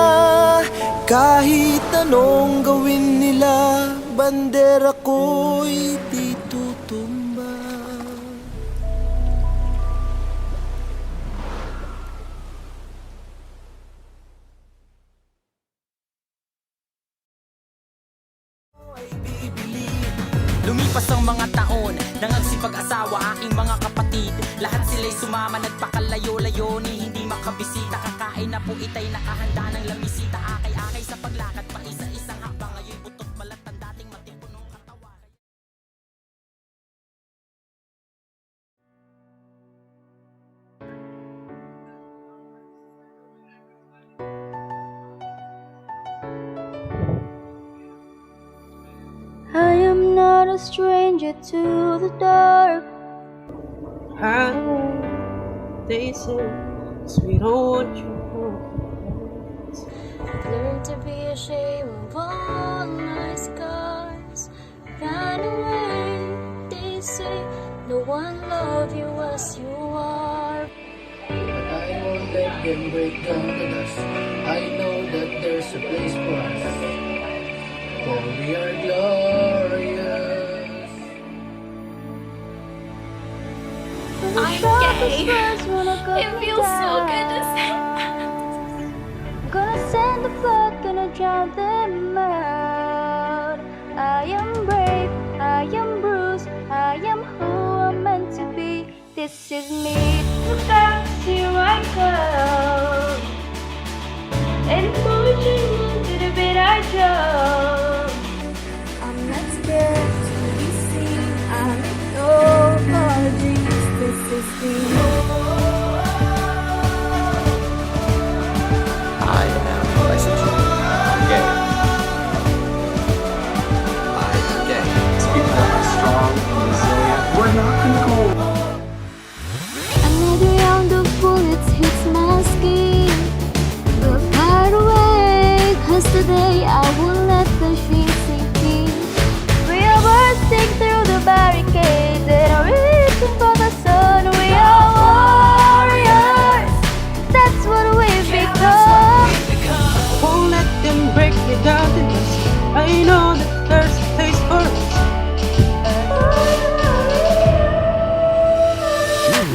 kahit anong gawin nila, bandera ko'y di tutumba. Lumipas ang mga taon, nangagsipag-asawa aking mga kapatid. Lahat sila'y sumama, nagpakalayo-layo ni hindi makabisita. Kakain na po itay nakahanda ng lamisita. Akay-akay sa paglakad pa isa-isang hakbang. Ngayon butot balat ang dating matipunong katawan. I am not a stranger to the dark. I know they say we don't want you home. Learn to be ashamed of all my scars. Run away, they say no one love you as you are. But I won't let them break down the dust. I know that there's a place for us. For we are glorious. I'm gay. It feels so good to say. Gonna send the flood, gonna drown them out. I am brave, I am bruised, I am who I'm meant to be. This is me. Look back, here I come. And pushing to the bit I drove.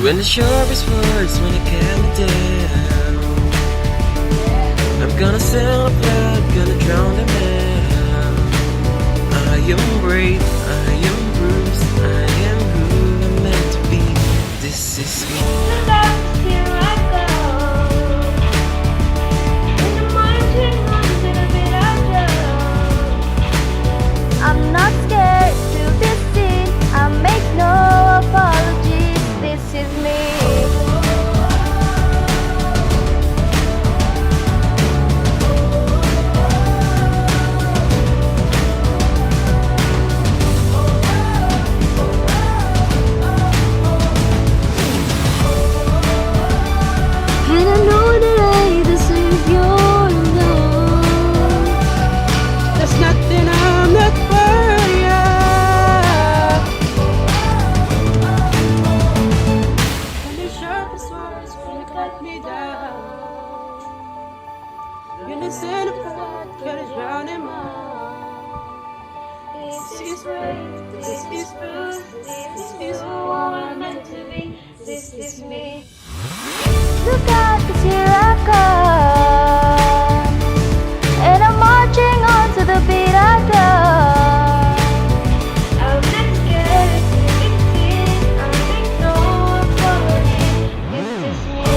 When the sharpest words when you calm me down, I'm gonna sell a blood, gonna drown them out. I am brave, I am bruised, I am who I'm meant to be. This is me. Here I go. In the marching on to the beat I drum. I'm not scared to be seen. I make no apologies. This is me. And I know that I deserve your love. There's nothing I'm not worth, yeah. And the sharpest words when you cut me down. You're the center part, gotta drown him out. This is right, this is good, this is who I'm meant to be. This is me. Look out, 'cause here I come. And I'm marching on to the beat I drum. I'm not scared to be seen. I make no apology. This is me.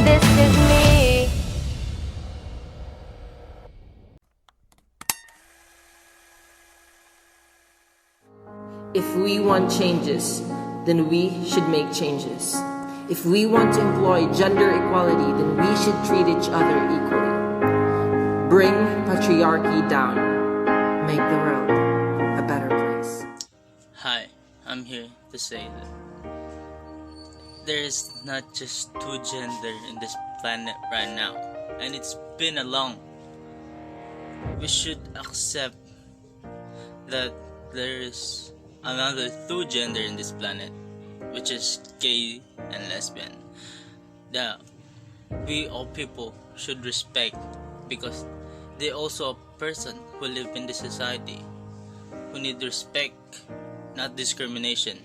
This is me. If we want changes, then we should make changes. If we want to employ gender equality, then we should treat each other equally. Bring patriarchy down. Make the world a better place. Hi, I'm here to say that there is not just two gender in this planet right now, and it's been a long. We should accept that there is another two gender in this planet, which is gay and lesbian. That we all people should respect, because they also a person who live in this society, who need respect, not discrimination.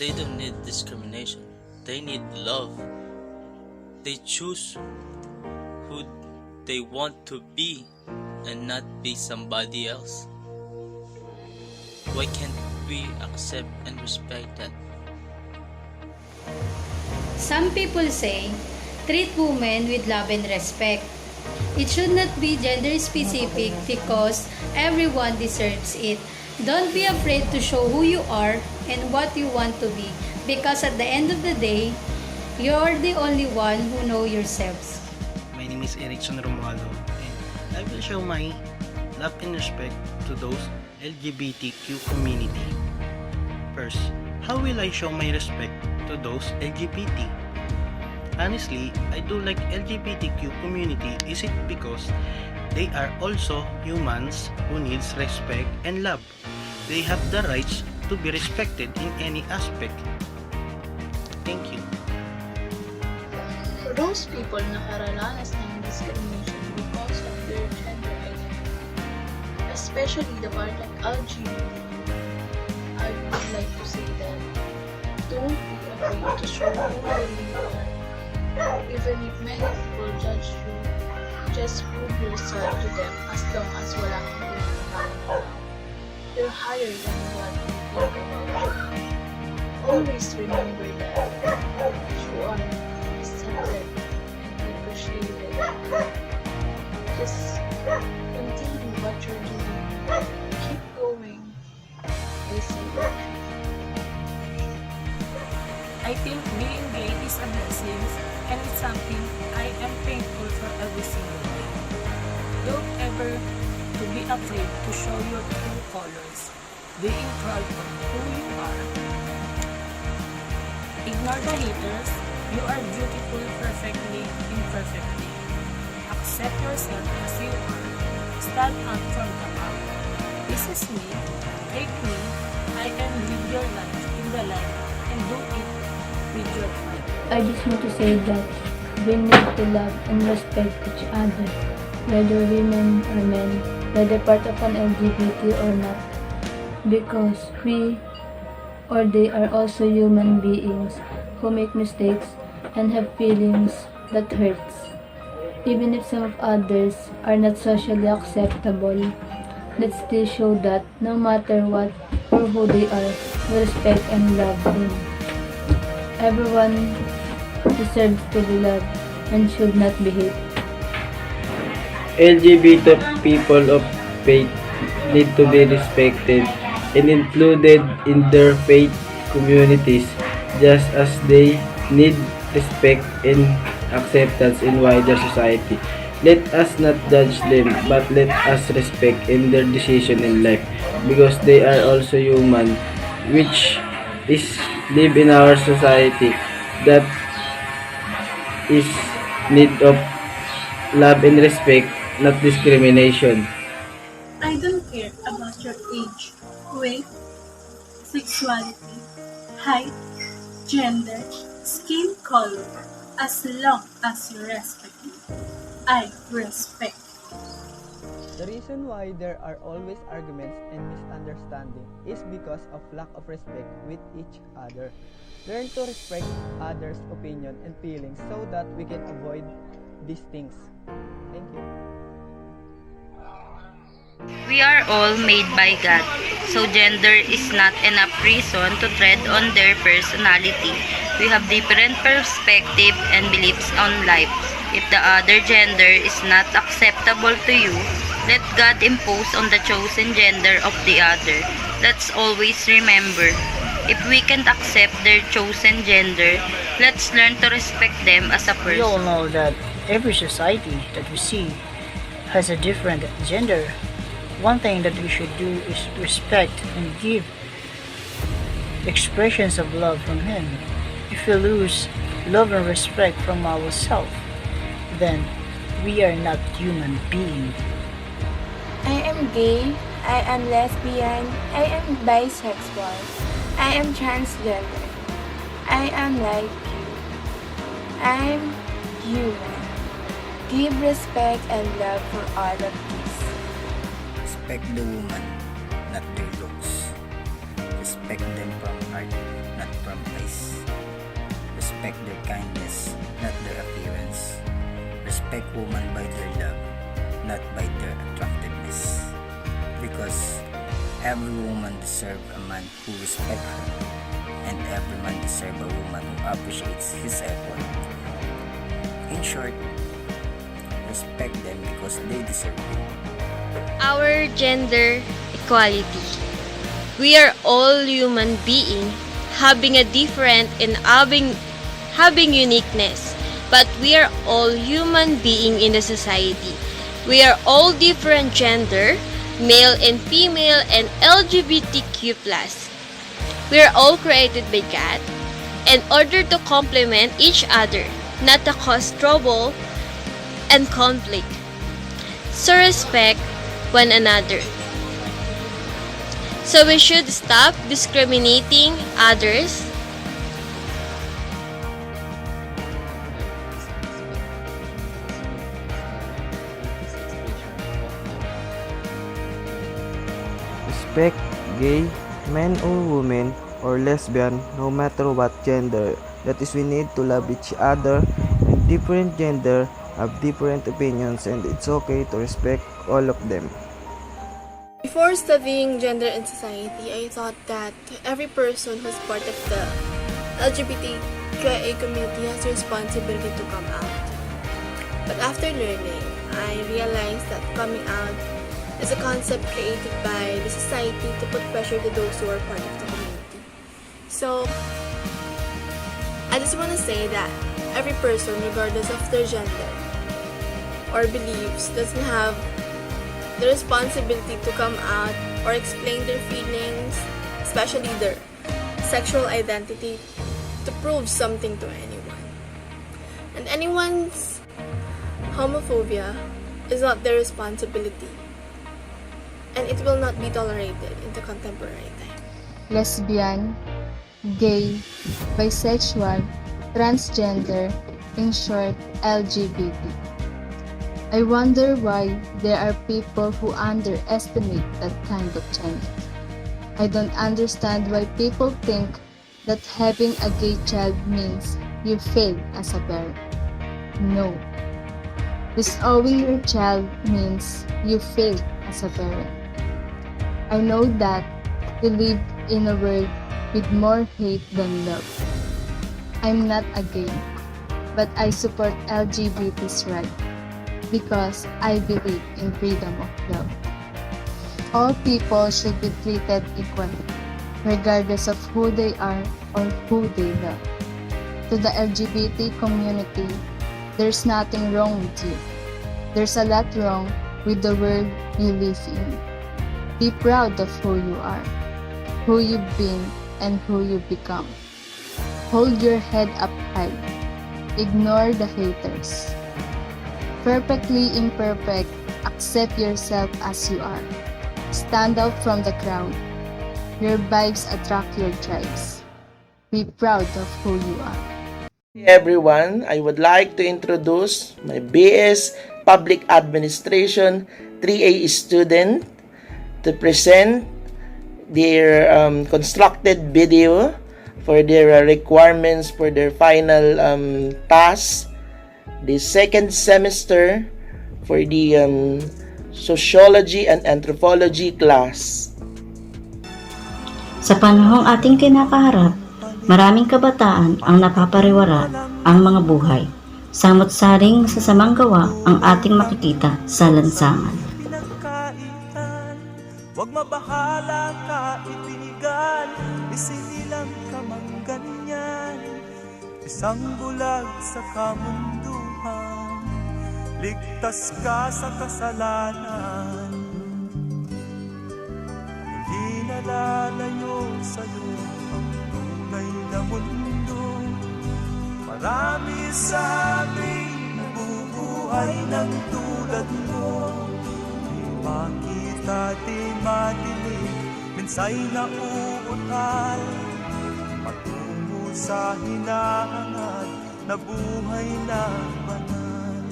They don't need discrimination. They need love. They choose who they want to be and not be somebody else. Why can't we accept and respect that? Some people say, treat women with love and respect. It should not be gender specific because everyone deserves it. Don't be afraid to show who you are and what you want to be, because at the end of the day, you're the only one who know yourselves. My name is Erickson Romualo, and I will show my love and respect to those LGBTQ community. First, how will I show my respect to those LGBT? Honestly, I do like LGBTQ community. Is it because they are also humans who needs respect and love? They have the rights to be respected in any aspect. Thank you. For those people na kararanas ng discrimination because of their gender identity, especially the part of LGBT, I would like to say that don't be afraid to show who you really are. Even if many people judge you, just prove yourself to them as long as wala kang pinapakita. You're higher than what you think about you. Always remember that you are accepted and appreciated. Just continue what you're doing. Keep going. Listen. I think being gay is a blessing, and it's something I am thankful for every single day. Don't ever to be afraid to show your true colors, being proud of who you are. Ignore the haters. You are beautiful perfectly, imperfectly. Accept yourself as you are. Stand up from the back. This is me. Take me. I can live your life in the light and do it with your heart. I just want to say that we need to love and respect each other, whether women or men, whether part of an LGBT or not, because we or they are also human beings who make mistakes and have feelings that hurts. Even if some of others are not socially acceptable, let's still show that no matter what or who they are, we respect and love them. Everyone deserves to be loved and should not be hate. LGBT people of faith need to be respected and included in their faith communities, just as they need respect and acceptance in wider society. Let us not judge them, but let us respect in their decision in life, because they are also human, which is live in our society that is need of love and respect, not discrimination. I don't care about your age, weight, sexuality, height, gender, skin color, as long as you respect me. I respect. The reason why there are always arguments and misunderstanding is because of lack of respect with each other. Learn to respect others' opinion and feelings so that we can avoid these things. Thank you. We are all made by God, so gender is not enough reason to tread on their personality. We have different perspective and beliefs on life. If the other gender is not acceptable to you, let God impose on the chosen gender of the other. Let's always remember, if we can't accept their chosen gender, let's learn to respect them as a We all person. know that every society that we see has a different gender. One thing that we should do is respect and give expressions of love from him. If we lose love and respect from ourselves, then we are not human beings. I am gay, I am lesbian, I am bisexual, I am transgender, I am like you. I'm human. Give respect and love for all of these. Respect the woman, not their looks. Respect them from heart, not from eyes. Respect their kindness, not their appearance. Respect woman by their love, not by their attractiveness. Because every woman deserves a man who respects her, and every man deserves a woman who appreciates his effort. In short, respect them because they deserve it. Our gender equality. We are all human beings having a different and having uniqueness, but we are all human beings in the society. We are all different gender, male and female and LGBTQ+. We are all created by God in order to complement each other, not to cause trouble and conflict. So respect one another. So we should stop discriminating others. Respect gay, men or women, or lesbian, no matter what gender. That is, we need to love each other, and different gender have different opinions, and it's okay to respect all of them. Before studying gender and society, I thought that every person who's part of the LGBTQIA community has a responsibility to come out. But after learning, I realized that coming out is a concept created by the society to put pressure to those who are part of the community. So, I just want to say that every person, regardless of their gender or beliefs, doesn't have the responsibility to come out or explain their feelings, especially their sexual identity, to prove something to anyone. And anyone's homophobia is not their responsibility, and it will not be tolerated in the contemporary time. Lesbian, gay, bisexual, transgender, in short, LGBT. I wonder why there are people who underestimate that kind of gender. I don't understand why people think that having a gay child means you fail as a parent. No. Disowning your child means you fail as a parent. I know that we live in a world with more hate than love. I'm not a gay, but I support LGBT's right because I believe in freedom of love. All people should be treated equally, regardless of who they are or who they love. To the LGBT community, there's nothing wrong with you. There's a lot wrong with the world you live in. Be proud of who you are, who you've been, and who you've become. Hold your head up high. Ignore the haters. Perfectly imperfect, accept yourself as you are. Stand out from the crowd. Your vibes attract your tribes. Be proud of who you are. Hey everyone, I would like to introduce my BS Public Administration 3A student to present their constructed video for their requirements for their final task, the second semester for the Sociology and Anthropology class. Sa panahong ating kinakaharap, maraming kabataan ang napapariwara ang mga buhay. Samot-saring masasamang gawa ang ating makikita sa lansangan. Huwag mabahala kaibigan, isinilang ka mang ganyan. Isang bulag sa kamunduhan, ligtas ka sa kasalanan. Hindi nalalayo sa'yo ang tunay na mundo. Marami sa amin nabubuhay ng tulad mo. Di makita, di madinig, minsay nauutal. Patungo sa hinahangat na buhay na banal.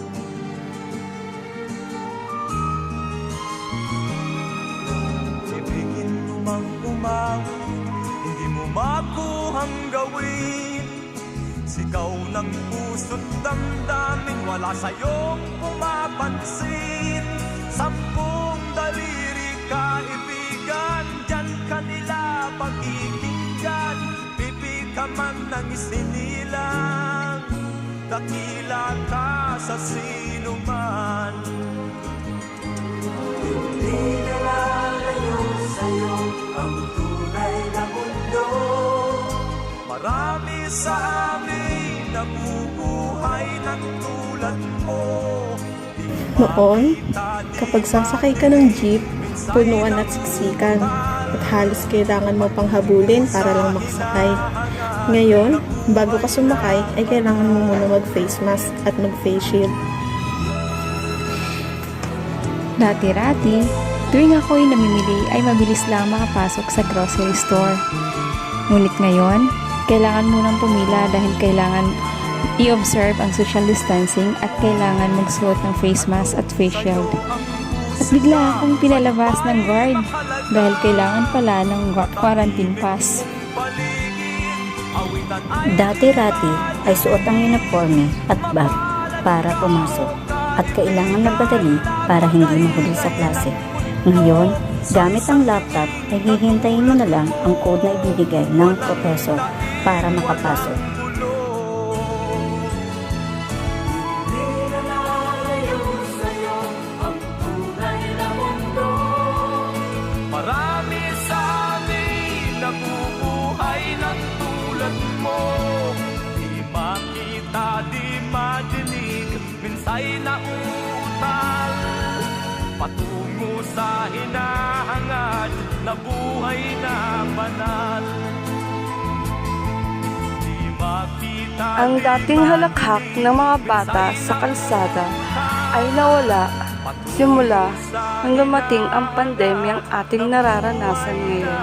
Ibigin mo mang umawit, hindi mo makuhang gawin. Sigaw ng puso't damdamin, wala sa'yong pumapansin. 10 daliri kaibigan, dyan kanila pagkikinggan. Pipi ka man ng isinilang, dakila ka sa sinuman. Hindi nalalayo sa'yo ang tunay na mundo. Marami sa amin nabubuhay ng tulad mo. Noon, kapag sasakay ka ng jeep, punuan at siksikan, at halos kailangan mo pang habulin para lang makasakay. Ngayon, bago ka sumakay, ay kailangan mo muna mag-face mask at mag-face shield. Dati-rati, tuwing ako'y namimili ay mabilis lang makapasok sa grocery store. Ngunit ngayon, kailangan munang pumila dahil kailangan i-observe ang social distancing at kailangan magsuot ng face mask at face shield. At bigla akong pinalabas ng guard dahil kailangan pala ng quarantine pass. Dati-rati ay suot ang uniforme at bag para pumasok at kailangan magpadali para hindi mahuli sa klase. Ngayon, gamit ang laptop ay hihintayin mo na lang ang code na ibibigay ng professor para makapasok. Marami sa amin nabubuhay ng tulad mo. Di makita, di madinig, minsay nauutal. Patungo sa hinahangad na buhay na banal. Di makita, Ang dating halakhak ng mga bata sa kalsada ay nawala simula nang dumating ang pandemyang ating nararanasan ngayon.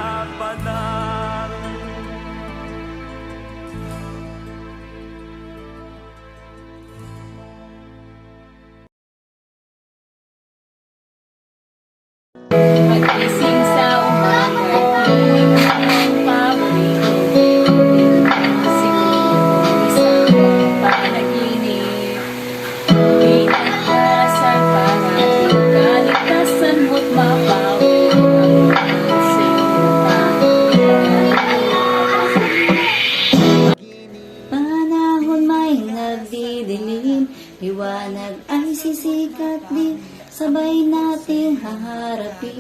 Liwanag ay sisikat din, sabay natin haharapin.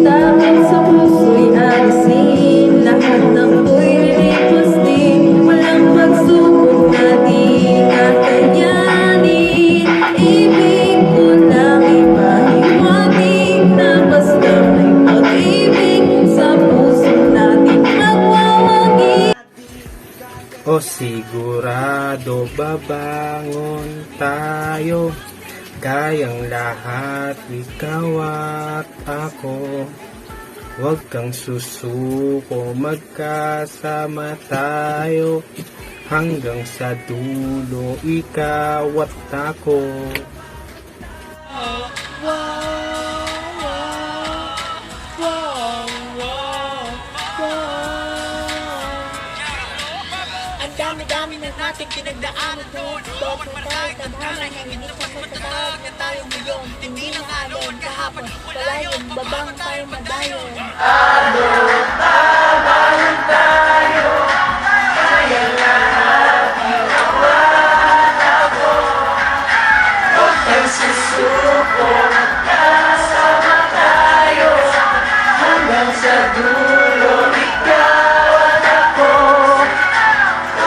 Dahil sa puso'y alisin, lahat ng ko'y lilipos din. Walang pagsubok na di kakayanin. Ibig ko lang ipahiwatig na basta may pag-ibig sa puso natin magwawagi. O sigurado babangon tayo, kayang lahat ikaw at ako. Huwag kang susuko, magkasama tayo, hanggang sa dulo ikaw at ako. Ang dami-dami na nating pinagdaanan doon. Doon mo tayo, tadhana na hindi ka matatawag na tayo ngayon. Hindi na ngayon, kahapon, palayon, babang tayo madayon.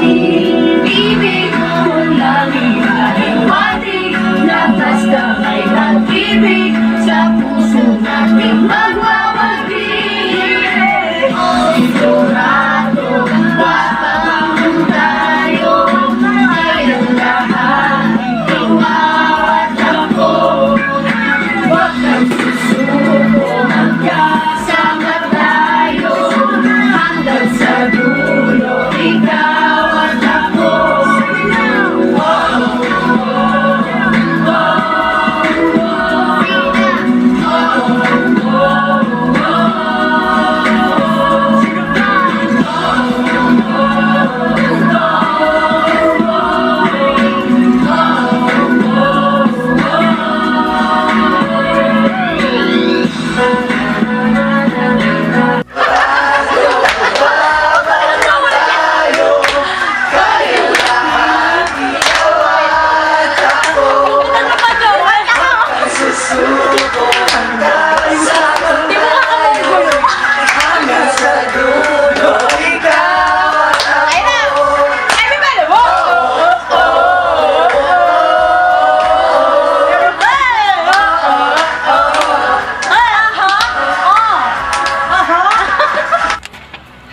Ibig ko lang ipahiwatig na basta may pag-ibig sa puso natin magwawagi. Sigurado babangon tayo, kayang lahat ikaw at ako. Huwag kang susuko, magkasama tayo, hanggang sa dulo ikaw at ako.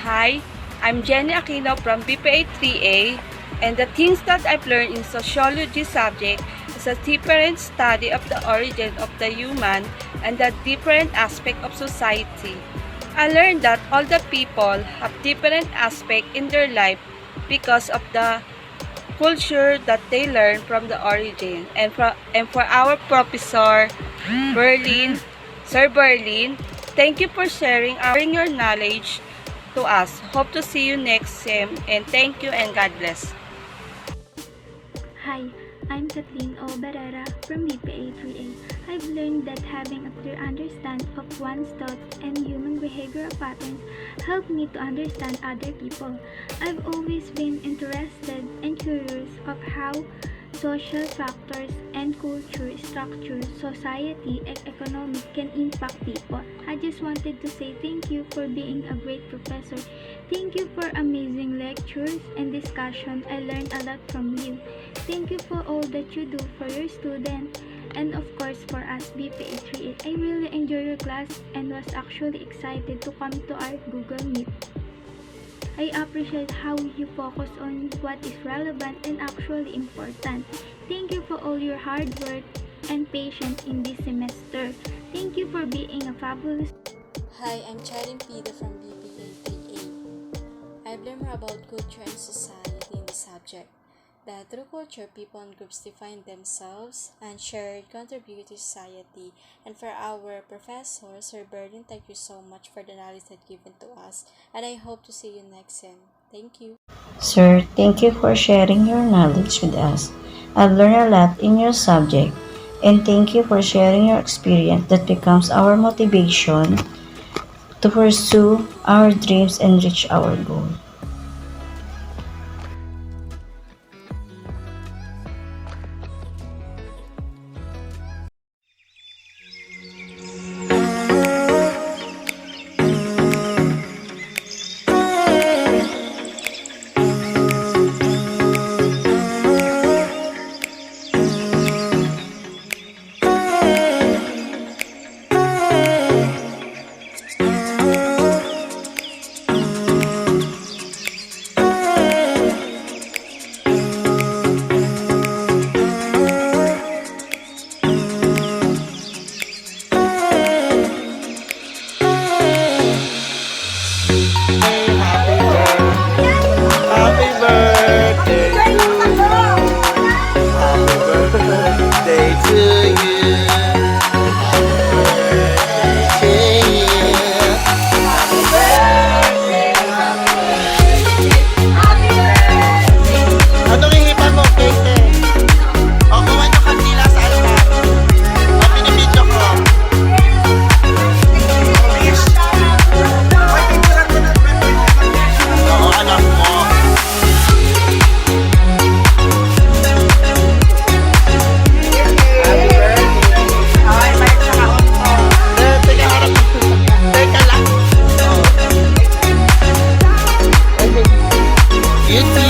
Hi, I'm Jenny Aquino from BPA-3A, and the things that I've learned in sociology subject is a different study of the origin of the human and the different aspect of society. I learned that all the people have different aspect in their life because of the culture that they learn from the origin. And for our professor, Sir Berlin, thank you for sharing your knowledge to us. Hope to see you next sem, and thank you and God bless. Hi, I'm Kathleen O. Barrera from BPA-3A. I've learned that having a clear understanding of one's thoughts and human behavioral patterns help me to understand other people. I've always been interested and curious of how social factors and culture, structure, society, and economic can impact people. I just wanted to say thank you for being a great professor. Thank you for amazing lectures and discussion. I learned a lot from you. Thank you for all that you do for your students and of course for us BPA-3A. I really enjoyed your class and was actually excited to come to our Google Meet. I appreciate how you focus on what is relevant and actually important. Thank you for all your hard work and patience in this semester. Thank you for being a fabulous. Hi, I'm Charin Pida from BPA-3A. I've learned more about culture and society in this subject. That through culture, people and groups define themselves and shared contribute to society. And for our professor, Sir Berlin, thank you so much for the knowledge that given to us. And I hope to see you next sem. Thank you. Sir, thank you for sharing your knowledge with us. I've learned a lot in your subject, and thank you for sharing your experience that becomes our motivation to pursue our dreams and reach our goal. You too.